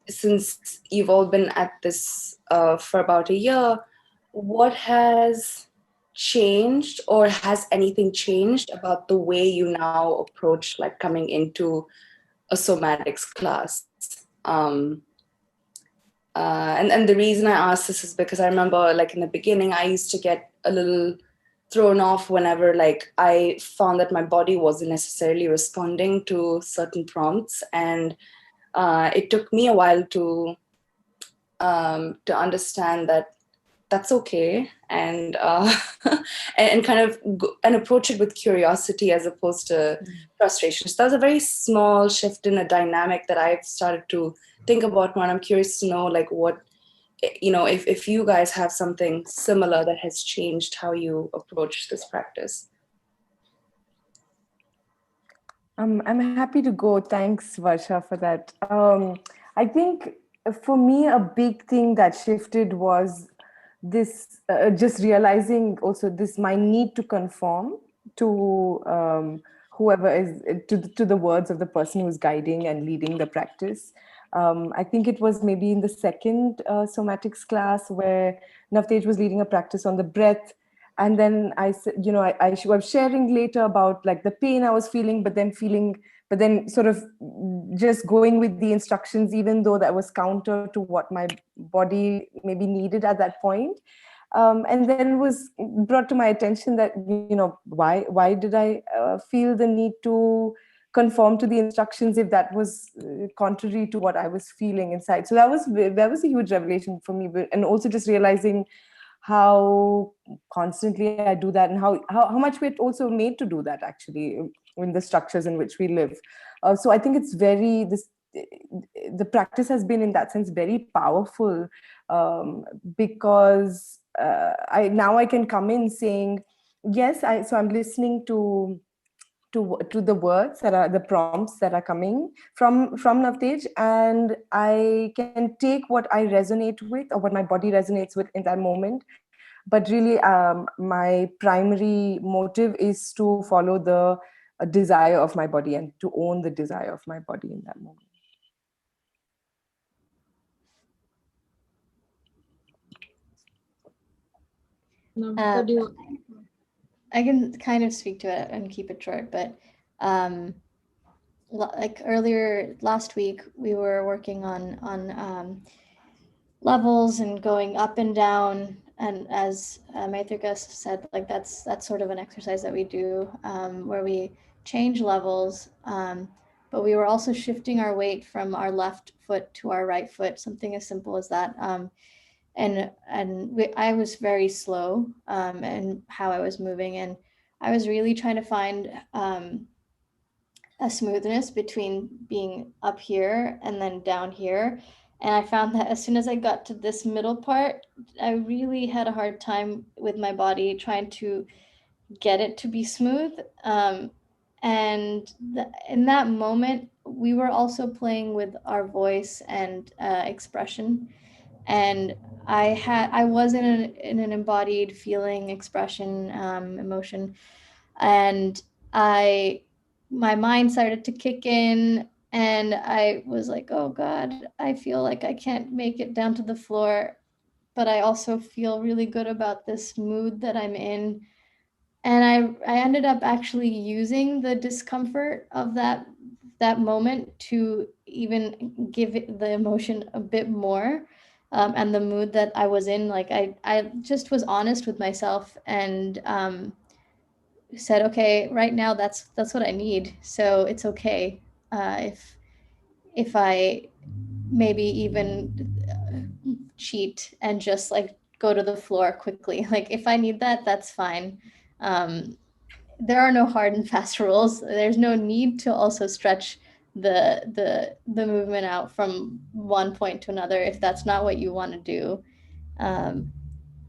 since you've all been at this for about a year, what has changed, or has anything changed about the way you now approach like coming into a somatics class? And the reason I ask this is because I remember, like, in the beginning, I used to get a little thrown off whenever, like, I found that my body wasn't necessarily responding to certain prompts, and it took me a while to understand that that's okay, and and kind of and approach it with curiosity as opposed to frustration. So that was a very small shift in a dynamic that I've started to think about more. And I'm curious to know, like, what, if you guys have something similar that has changed how you approach this practice. I'm happy to go. Thanks, Varsha, for that. I think for me, a big thing that shifted was this, just realizing also this, my need to conform to whoever is, to the words of the person who's guiding and leading the practice. I think it was maybe in the second somatics class where Navtej was leading a practice on the breath. And then I said, I was sharing later about like the pain I was feeling, but then sort of just going with the instructions, even though that was counter to what my body maybe needed at that point. And then was brought to my attention that, why did I feel the need to conform to the instructions if that was contrary to what I was feeling inside? So that was a huge revelation for me. And also just realizing how constantly I do that, and how much we're also made to do that actually in the structures in which we live. So I think it's the practice has been in that sense very powerful, because I can come in saying, yes, so I'm listening to the words that are the prompts that are coming from Navtej, and I can take what I resonate with or what my body resonates with in that moment. But really, my primary motive is to follow the desire of my body and to own the desire of my body in that moment. I can kind of speak to it and keep it short, but like earlier last week, we were working on levels and going up and down. And as Maitrika said, like that's sort of an exercise that we do where we change levels. but we were also shifting our weight from our left foot to our right foot, something as simple as that. I was very slow in how I was moving, and I was really trying to find a smoothness between being up here and then down here. And I found that as soon as I got to this middle part, I really had a hard time with my body trying to get it to be smooth. In that moment, we were also playing with our voice and expression. And I was in an embodied feeling, expression, emotion, and my mind started to kick in, and I was like, oh God, I feel like I can't make it down to the floor, but I also feel really good about this mood that I'm in. And I ended up actually using the discomfort of that moment to even give it the emotion a bit more, and the mood that I was in. Like I just was honest with myself and said, okay, right now that's what I need. So it's okay if I maybe even cheat and just like go to the floor quickly. Like if I need that, that's fine. There are no hard and fast rules. There's no need to also stretch the movement out from one point to another if that's not what you want to do.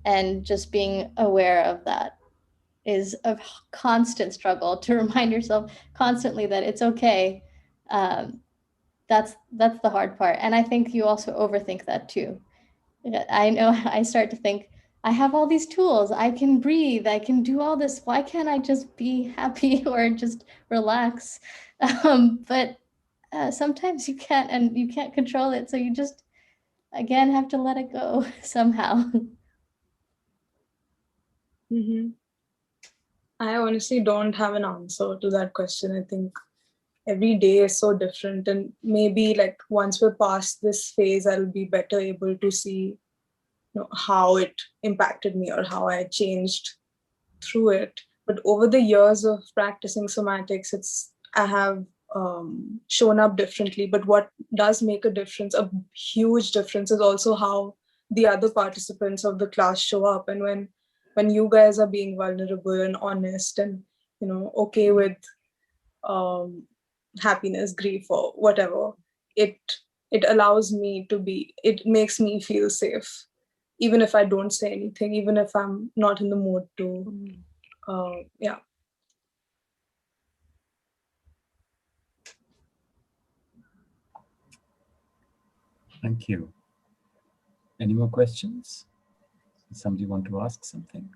And just being aware of that is a constant struggle to remind yourself constantly that it's okay. That's the hard part. And I think you also overthink that too. I know I start to think, I have all these tools, I can breathe, I can do all this. Why can't I just be happy or just relax? But sometimes you can't, and you can't control it. So you just, again, have to let it go somehow. Mm-hmm. I honestly don't have an answer to that question. I think every day is so different, and maybe like once we're past this phase, I'll be better able to see how it impacted me or how I changed through it. But over the years of practicing somatics, I have shown up differently. But what does make a difference, a huge difference, is also how the other participants of the class show up. And when you guys are being vulnerable and honest and okay with happiness, grief, or whatever, it allows me to be. It makes me feel safe, even if I don't say anything, even if I'm not in the mood to. Yeah. Thank you. Any more questions? Does somebody want to ask something?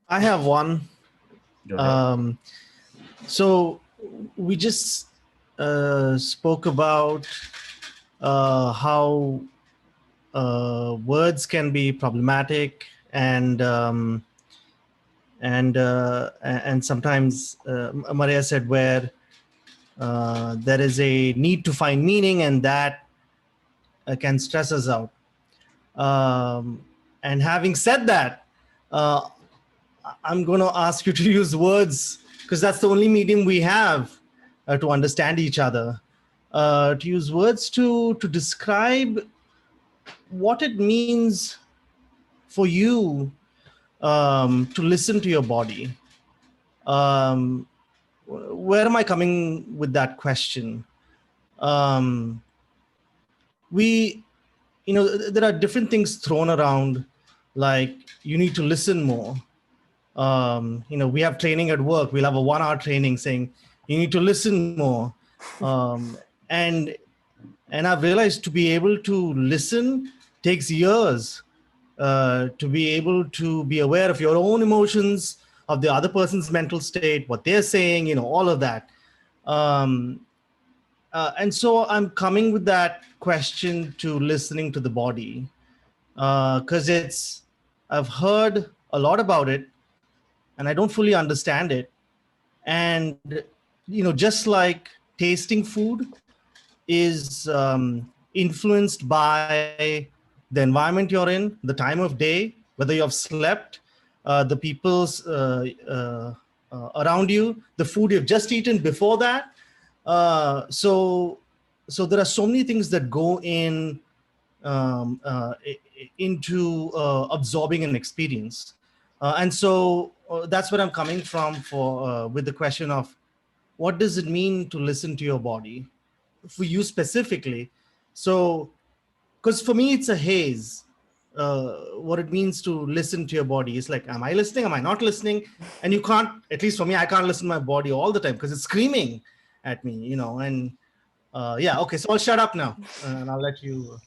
I have one. Go ahead. So we just spoke about how words can be problematic, and sometimes Maria said where there is a need to find meaning, and that can stress us out. And having said that, I'm going to ask you to use words, because that's the only medium we have to understand each other. To use words to describe what it means for you to listen to your body. Where am I coming with that question? There are different things thrown around, like you need to listen more. We have training at work. We'll have a 1 hour training saying you need to listen more. And I've realized to be able to listen takes years, to be able to be aware of your own emotions, of the other person's mental state, what they're saying, all of that. And so I'm coming with that question to listening to the body, because I've heard a lot about it, and I don't fully understand it. And, just like tasting food is influenced by the environment you're in, the time of day, whether you have slept, the people's around you, the food you've just eaten before that. So there are so many things that go in into absorbing an experience. And so that's where I'm coming from for with the question of what does it mean to listen to your body for you specifically? So, because for me, it's a haze. What it means to listen to your body. It's like, am I listening? Am I not listening? And you can't, at least for me, I can't listen to my body all the time because it's screaming at me, you know, and yeah, okay. So I'll shut up now and I'll let you.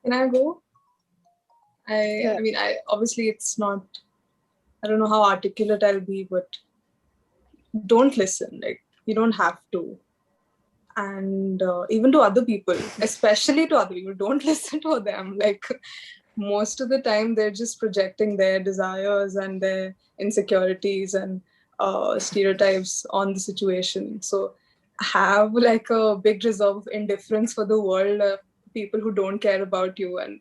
Can I go? I mean, obviously it's not, I don't know how articulate I'll be, but don't listen. Like, you don't have to. And even to other people, especially to other people, don't listen to them. Like, most of the time they're just projecting their desires and their insecurities and stereotypes on the situation. So have like a big reserve of indifference for the world of people who don't care about you, and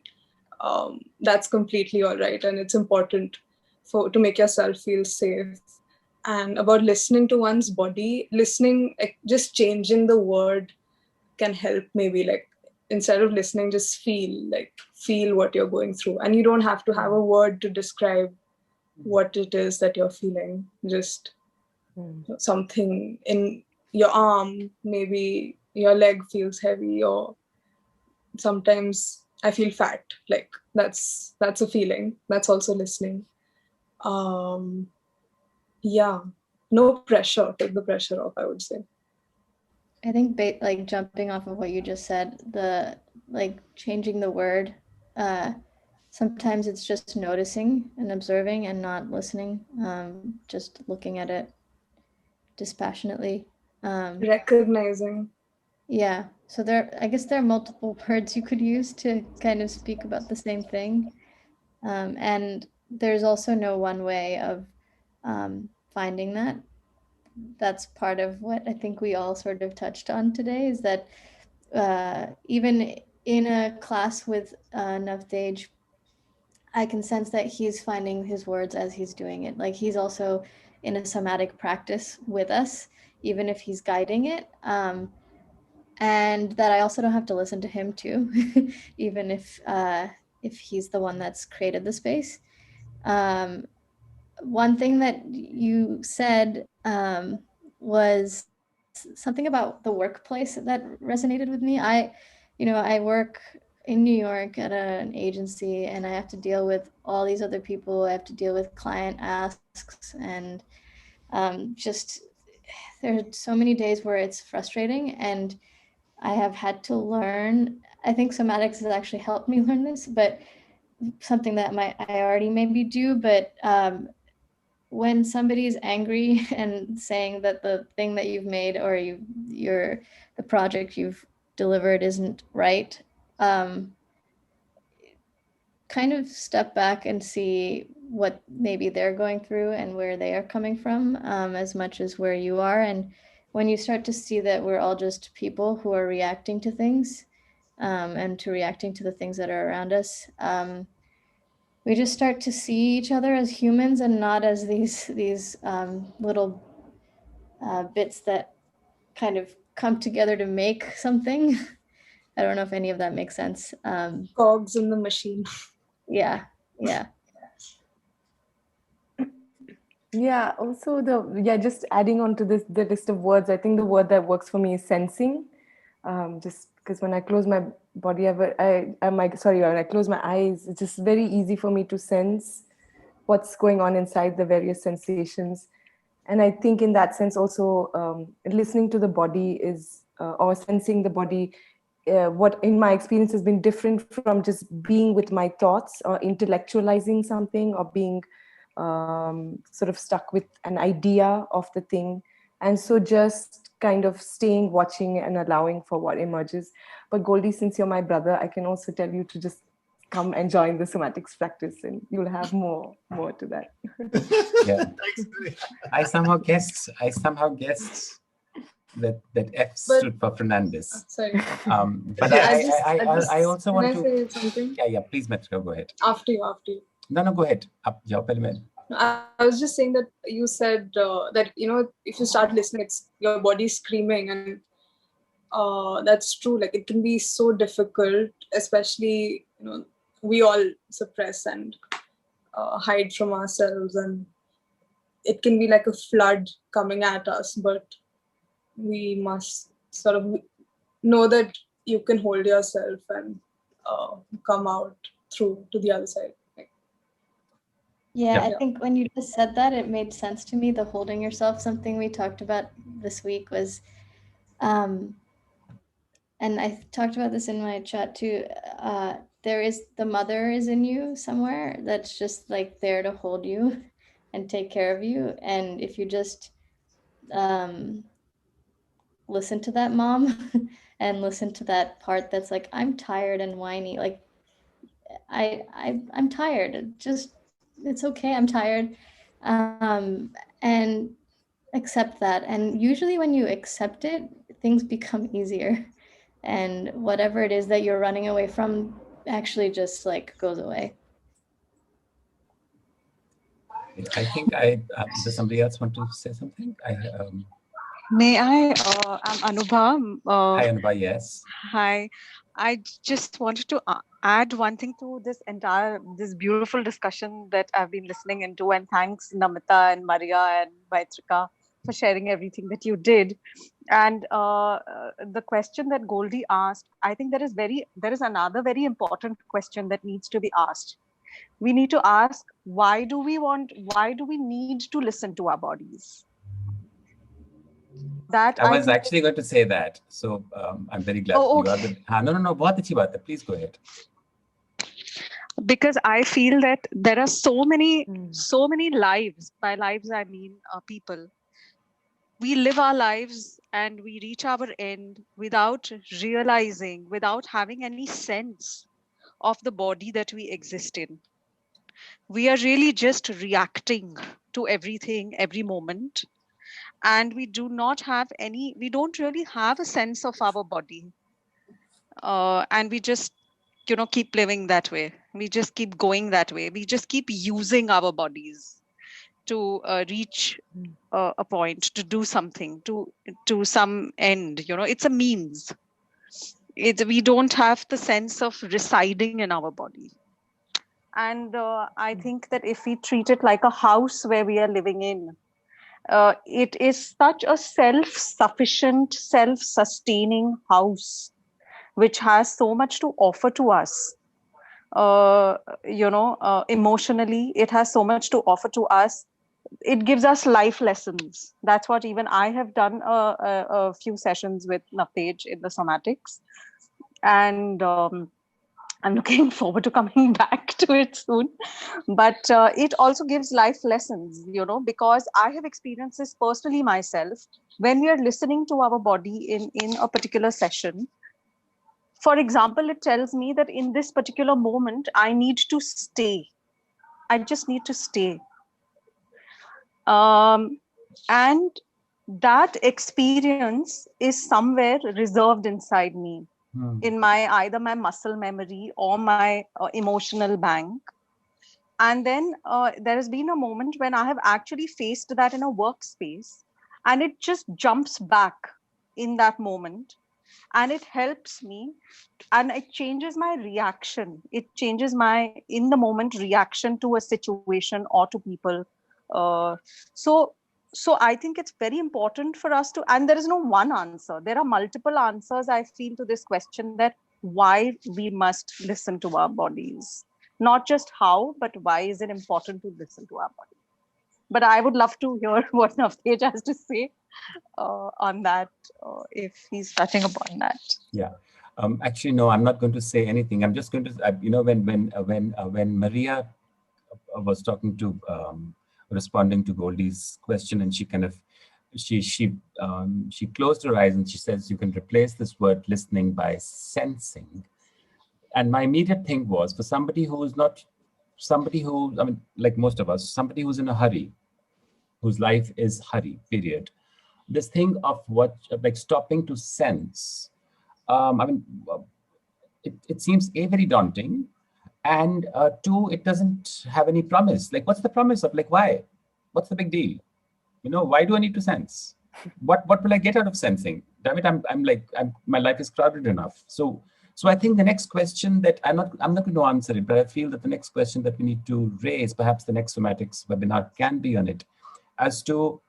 that's completely all right. And it's important to make yourself feel safe. And about listening to one's body, listening, like just changing the word can help. Maybe like instead of listening, just feel what you're going through. And you don't have to have a word to describe what it is that you're feeling. Just something in your arm, maybe your leg feels heavy, or sometimes I feel fat. Like that's a feeling. That's also listening. Yeah, no pressure. Take the pressure off, I would say. I think like jumping off of what you just said, the like changing the word, sometimes it's just noticing and observing and not listening, just looking at it dispassionately. Recognizing. Yeah, so I guess there are multiple words you could use to kind of speak about the same thing. And there's also no one way of finding that. That's part of what I think we all sort of touched on today, is that even in a class with Navtej, I can sense that he's finding his words as he's doing it. Like he's also in a somatic practice with us, even if he's guiding it. And that I also don't have to listen to him too, even if he's the one that's created the space. One thing that you said was something about the workplace that resonated with me. I work in New York at an agency, and I have to deal with all these other people. I have to deal with client asks, and just there are so many days where it's frustrating, and I have had to learn. I think somatics has actually helped me learn this, but something that I already maybe do, but when somebody's angry and saying that the thing that you've made or the project you've delivered isn't right, kind of step back and see what maybe they're going through and where they are coming from, as much as where you are. And when you start to see that we're all just people who are reacting to things, and to reacting to the things that are around us, we just start to see each other as humans and not as these little bits that kind of come together to make something. I don't know if any of that makes sense. Cogs in the machine. Yeah. Yeah, also just adding on to the list of words, I think the word that works for me is sensing. Just because when I close my body, when I close my eyes, it's just very easy for me to sense what's going on inside the various sensations. And I think in that sense also, listening to the body is, or sensing the body, what in my experience has been different from just being with my thoughts or intellectualizing something or being sort of stuck with an idea of the thing. And so just kind of staying, watching and allowing for what emerges. But Goldie, since you're my brother, I can also tell you to just come and join the somatics practice and you'll have more to that. Yeah. I somehow guessed that F stood for Fernandez. Sorry. But I also want to. Can I say something? Yeah, please, Metra, go ahead. After you. No, go ahead. Up, jao, pehle main. I was just saying that you said that, if you start listening, it's your body screaming, and that's true. Like, it can be so difficult, especially, we all suppress and hide from ourselves, and it can be like a flood coming at us, but we must sort of know that you can hold yourself and come out through to the other side. Yeah, I think when you just said that, it made sense to me. The holding yourself, something we talked about this week was, and I talked about this in my chat too. The mother is in you somewhere that's just like there to hold you and take care of you. And if you just listen to that mom and listen to that part that's like, I'm tired and whiny, like I'm tired. It's okay. I'm tired. And accept that. And usually when you accept it, things become easier. And whatever it is that you're running away from actually just like goes away. I think does somebody else want to say something? May I? I'm Anubha. Hi, Anubha, yes. Hi. I just wanted to add one thing to this beautiful discussion that I've been listening into, and thanks Namita and Maria and Maitrika for sharing everything that you did. And the question that Goldie asked, I think there is another very important question that needs to be asked. We need to ask, why do we need to listen to our bodies? That I was actually going to say that, so I'm very glad you are the. No, बहुत अच्छी बात है. Please go ahead. Because I feel that there are so many lives. By lives, I mean people. We live our lives and we reach our end without realizing, without having any sense of the body that we exist in. We are really just reacting to everything, every moment. And we don't really have a sense of our body. And we just, keep living that way. We just keep going that way. We just keep using our bodies to reach a point, to do something, to some end. It's a means. We don't have the sense of residing in our body. And I think that if we treat it like a house where we are living in, it is such a self-sufficient, self-sustaining house, which has so much to offer to us. Emotionally, it has so much to offer to us. It gives us life lessons. That's what even I have done a few sessions with Napej in the somatics. And I'm looking forward to coming back to it soon. But it also gives life lessons, because I have experienced this personally myself. When we are listening to our body in a particular session, for example, it tells me that in this particular moment, I need to stay. I just need to stay. And that experience is somewhere reserved inside me, in either my muscle memory or my emotional bank. And then there has been a moment when I have actually faced that in a workspace, and it just jumps back in that moment, and it helps me, and it changes my reaction. It changes my in the moment reaction to a situation or to people. So I think it's very important for us to, and there is no one answer. There are multiple answers, I feel, to this question, that why we must listen to our bodies. Not just how, but why is it important to listen to our body? But I would love to hear what Navtej has to say on that, if he's touching upon that. Yeah. Actually, no, I'm not going to say anything. I'm just going to, when Maria was talking to, responding to Goldie's question, and she kind of, she closed her eyes and she says, you can replace this word listening by sensing. And my immediate thing was, for somebody who's like most of us, somebody who's in a hurry, whose life is hurry, period. This thing of stopping to sense, it seems very daunting, And two, it doesn't have any promise. Like, what's the promise of, like, why? What's the big deal? Why do I need to sense? What will I get out of sensing? Damn it, my life is crowded enough. So I think the next question that I'm not going to answer it, but I feel that the next question that we need to raise, perhaps the next somatics webinar can be on it, as to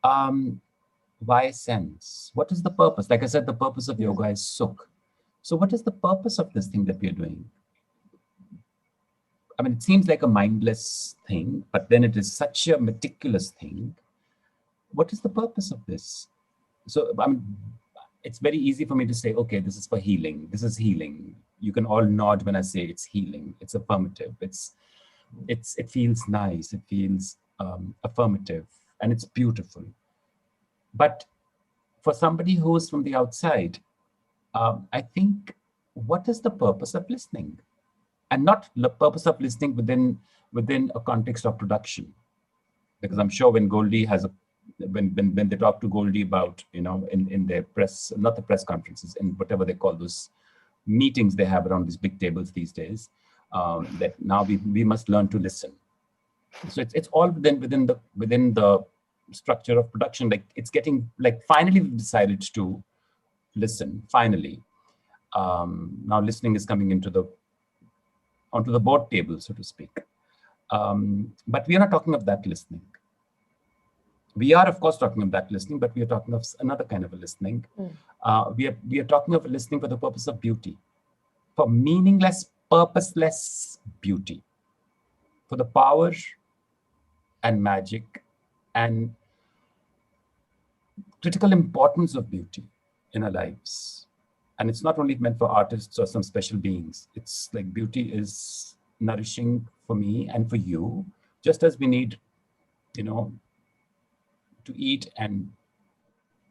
why sense? What is the purpose? Like I said, the purpose of yoga is sukh. So what is the purpose of this thing that we are doing? I mean, it seems like a mindless thing, but then it is such a meticulous thing. What is the purpose of this? So it's very easy for me to say, okay, this is for healing. This is healing. You can all nod when I say it's healing. It's affirmative. It feels nice. It feels affirmative, and it's beautiful. But for somebody who's from the outside, I think, what is the purpose of listening? And not the purpose of listening within a context of production. Because I'm sure when Goldie when they talk to Goldie about, in their press, not the press conferences, in whatever they call those meetings they have around these big tables these days, that now we must learn to listen. So it's all within the structure of production. Like, it's getting, like, finally we've decided to listen, finally. Now listening is coming onto the board table, so to speak. But we are not talking of that listening. We are, of course, talking of that listening, but we are talking of another kind of a listening. We are talking of listening for the purpose of beauty, for meaningless, purposeless beauty, for the power and magic and critical importance of beauty in our lives. And it's not only meant for artists or some special beings. It's like, beauty is nourishing for me and for you, just as we need, to eat and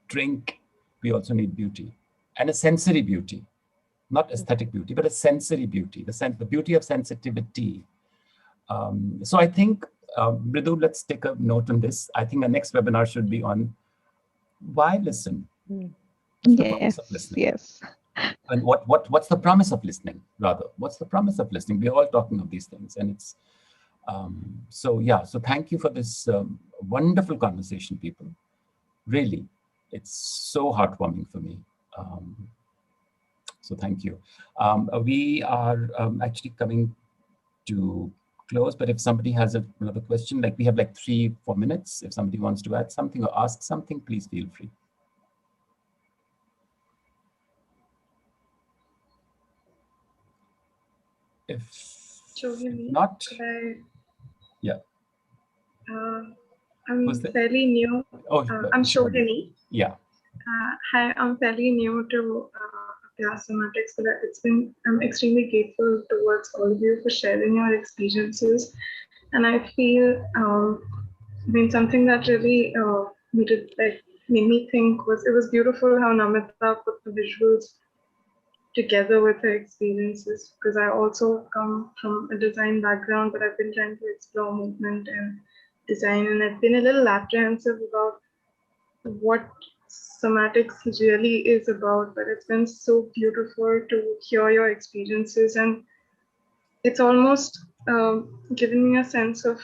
drink, we also need beauty, and a sensory beauty, not aesthetic beauty, but a sensory beauty, the beauty of sensitivity. So I think, Mridu, let's take a note on this. I think our next webinar should be on why listen. What's the purpose of listening? Yes. And what's the promise of listening, rather? What's the promise of listening? We're all talking of these things, and it's so thank you for this wonderful conversation, people. Really, it's so heartwarming for me. So thank you. We are actually coming to close, but if somebody has another question, like, we have like 3-4 minutes. If somebody wants to add something or ask something, please feel free. If not, yeah. I'm fairly new. I'm Shodini. Yeah. Hi, I'm fairly new to Abhyas Somatics, but I'm extremely grateful towards all of you for sharing your experiences. And I feel, something that really made me think was, it was beautiful how Namita put the visuals together with her experiences, because I also come from a design background, but I've been trying to explore movement and design, and I've been a little apprehensive about what somatics really is about, but it's been so beautiful to hear your experiences, and it's almost given me a sense of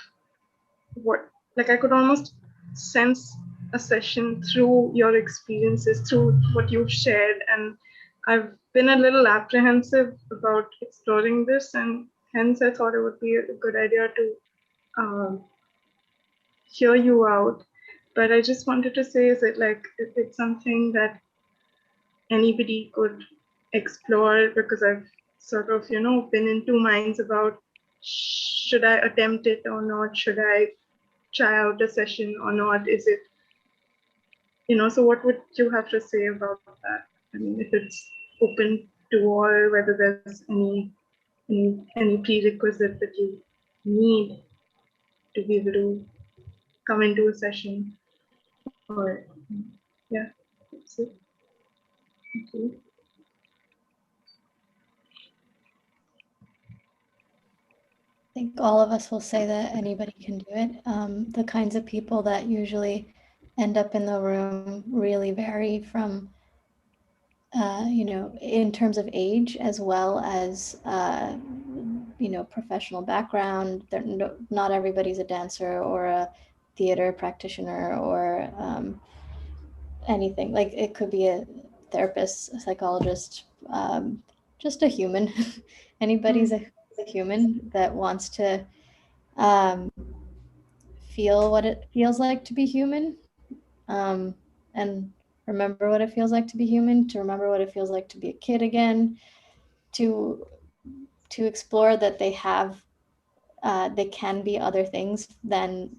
I could almost sense a session through your experiences, through what you've shared, and I've been a little apprehensive about exploring this, and hence I thought it would be a good idea to hear you out. But I just wanted to say, is it if it's something that anybody could explore, because I've sort of, been in two minds about, should I attempt it or not? Should I try out a session or not? Is it, so what would you have to say about that? I mean, if it's open to all, whether there's any prerequisite that you need to be able to come into a session, or yeah, that's it. Thank you. I think all of us will say that anybody can do it. The kinds of people that usually end up in the room really vary from, in terms of age, as well as professional background. Not everybody's a dancer or a theater practitioner or anything. Like it could be a therapist, a psychologist, just a human. Anybody's a human that wants to feel what it feels like to be human, and remember what it feels like to be human, to remember what it feels like to be a kid again, to explore that they can be other things than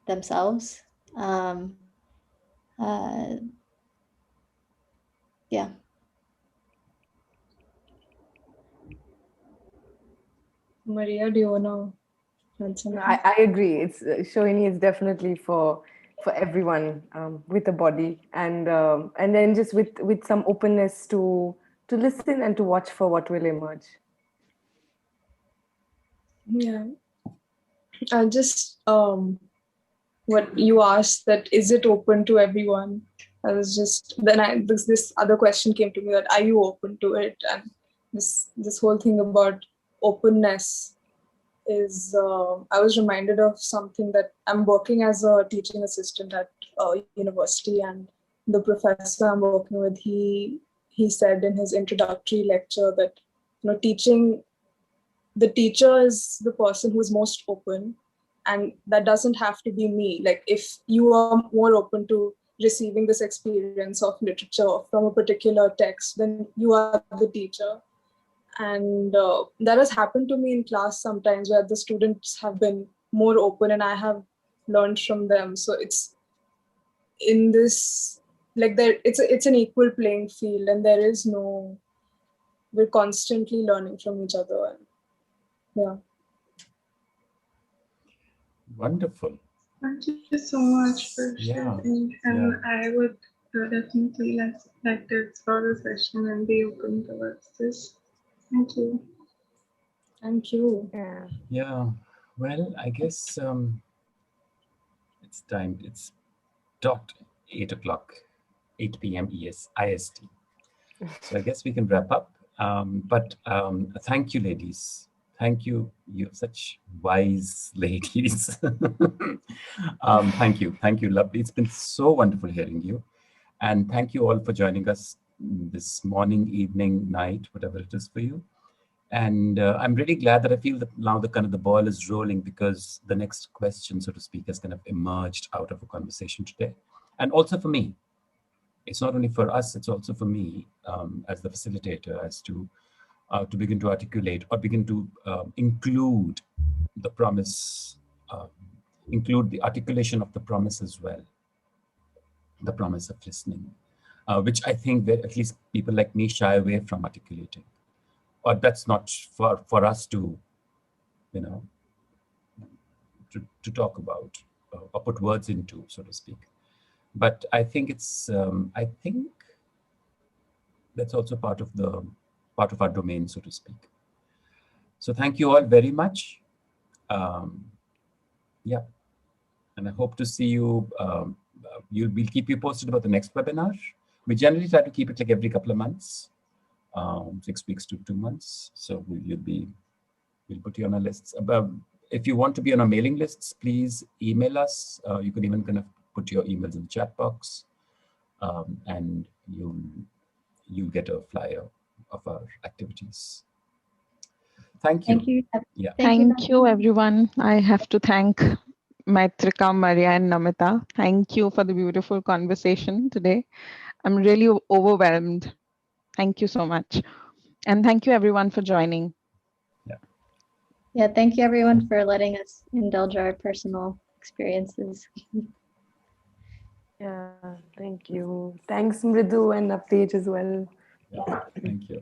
themselves. Yeah. Maria, do you want to add something? I agree. It's Shohini is definitely for everyone with a body, and then just with some openness to listen and to watch for what will emerge. Yeah. Just what you asked, that is it open to everyone? I was just then this other question came to me, that are you open to it? And this whole thing about openness is I was reminded of something, that I'm working as a teaching assistant at a university, and the professor I'm working with, he said in his introductory lecture that teaching, the teacher is the person who is most open, and that doesn't have to be me. Like if you are more open to receiving this experience of literature from a particular text, then you are the teacher. And that has happened to me in class sometimes, where the students have been more open and I have learned from them. So it's in this, like, there it's an equal playing field, and there is no, we're constantly learning from each other. And yeah. Wonderful. Thank you so much for sharing. And I would definitely like to explore the session and be open towards this. Thank you. Thank you. Yeah. Well, I guess it's time. It's dot 8 o'clock, 8 p.m. IST. So I guess we can wrap up. But thank you, ladies. Thank you. You're such wise ladies. Thank you. Thank you, lovely. It's been so wonderful hearing you. And thank you all for joining us this morning, evening, night, whatever it is for you. And I'm really glad that I feel that now the ball is rolling, because the next question, so to speak, has kind of emerged out of a conversation today. And also for me. It's not only for us, it's also for me as the facilitator, as to begin to articulate or begin to include the promise, include the articulation of the promise as well, the promise of listening, which I think that at least people like me shy away from articulating, or that's not for us to, to talk about or put words into, so to speak. But I think it's, I think that's also part of our domain, so to speak. So thank you all very much. Yeah, and I hope to see you. We'll keep you posted about the next webinar. We generally try to keep it like every couple of months, 6 weeks to 2 months. So we'll put you on our lists. If you want to be on our mailing lists, please email us. You can even kind of put your emails in the chat box, and you'll get a flyer of our activities. Thank you. Thank you. Yeah. Thank you, everyone. I have to thank Maitrika, Maria, and Namita. Thank you for the beautiful conversation today. I'm really overwhelmed. Thank you so much. And thank you, everyone, for joining. Yeah, thank you, everyone, for letting us indulge our personal experiences. Yeah, thank you. Thanks, Mridu and Uptage as well. Yeah, thank you.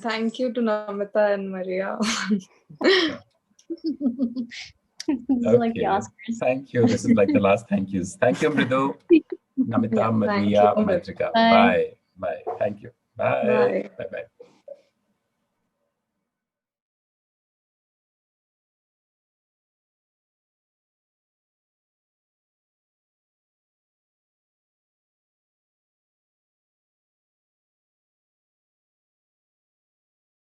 Thank you to Namita and Maria. This is like the Oscars. Thank you. This is like the last thank yous. Thank you, Mridu, Namita, Maria, Maitrika. Bye. Bye. Bye. Thank you. Bye. Bye. Bye. Bye.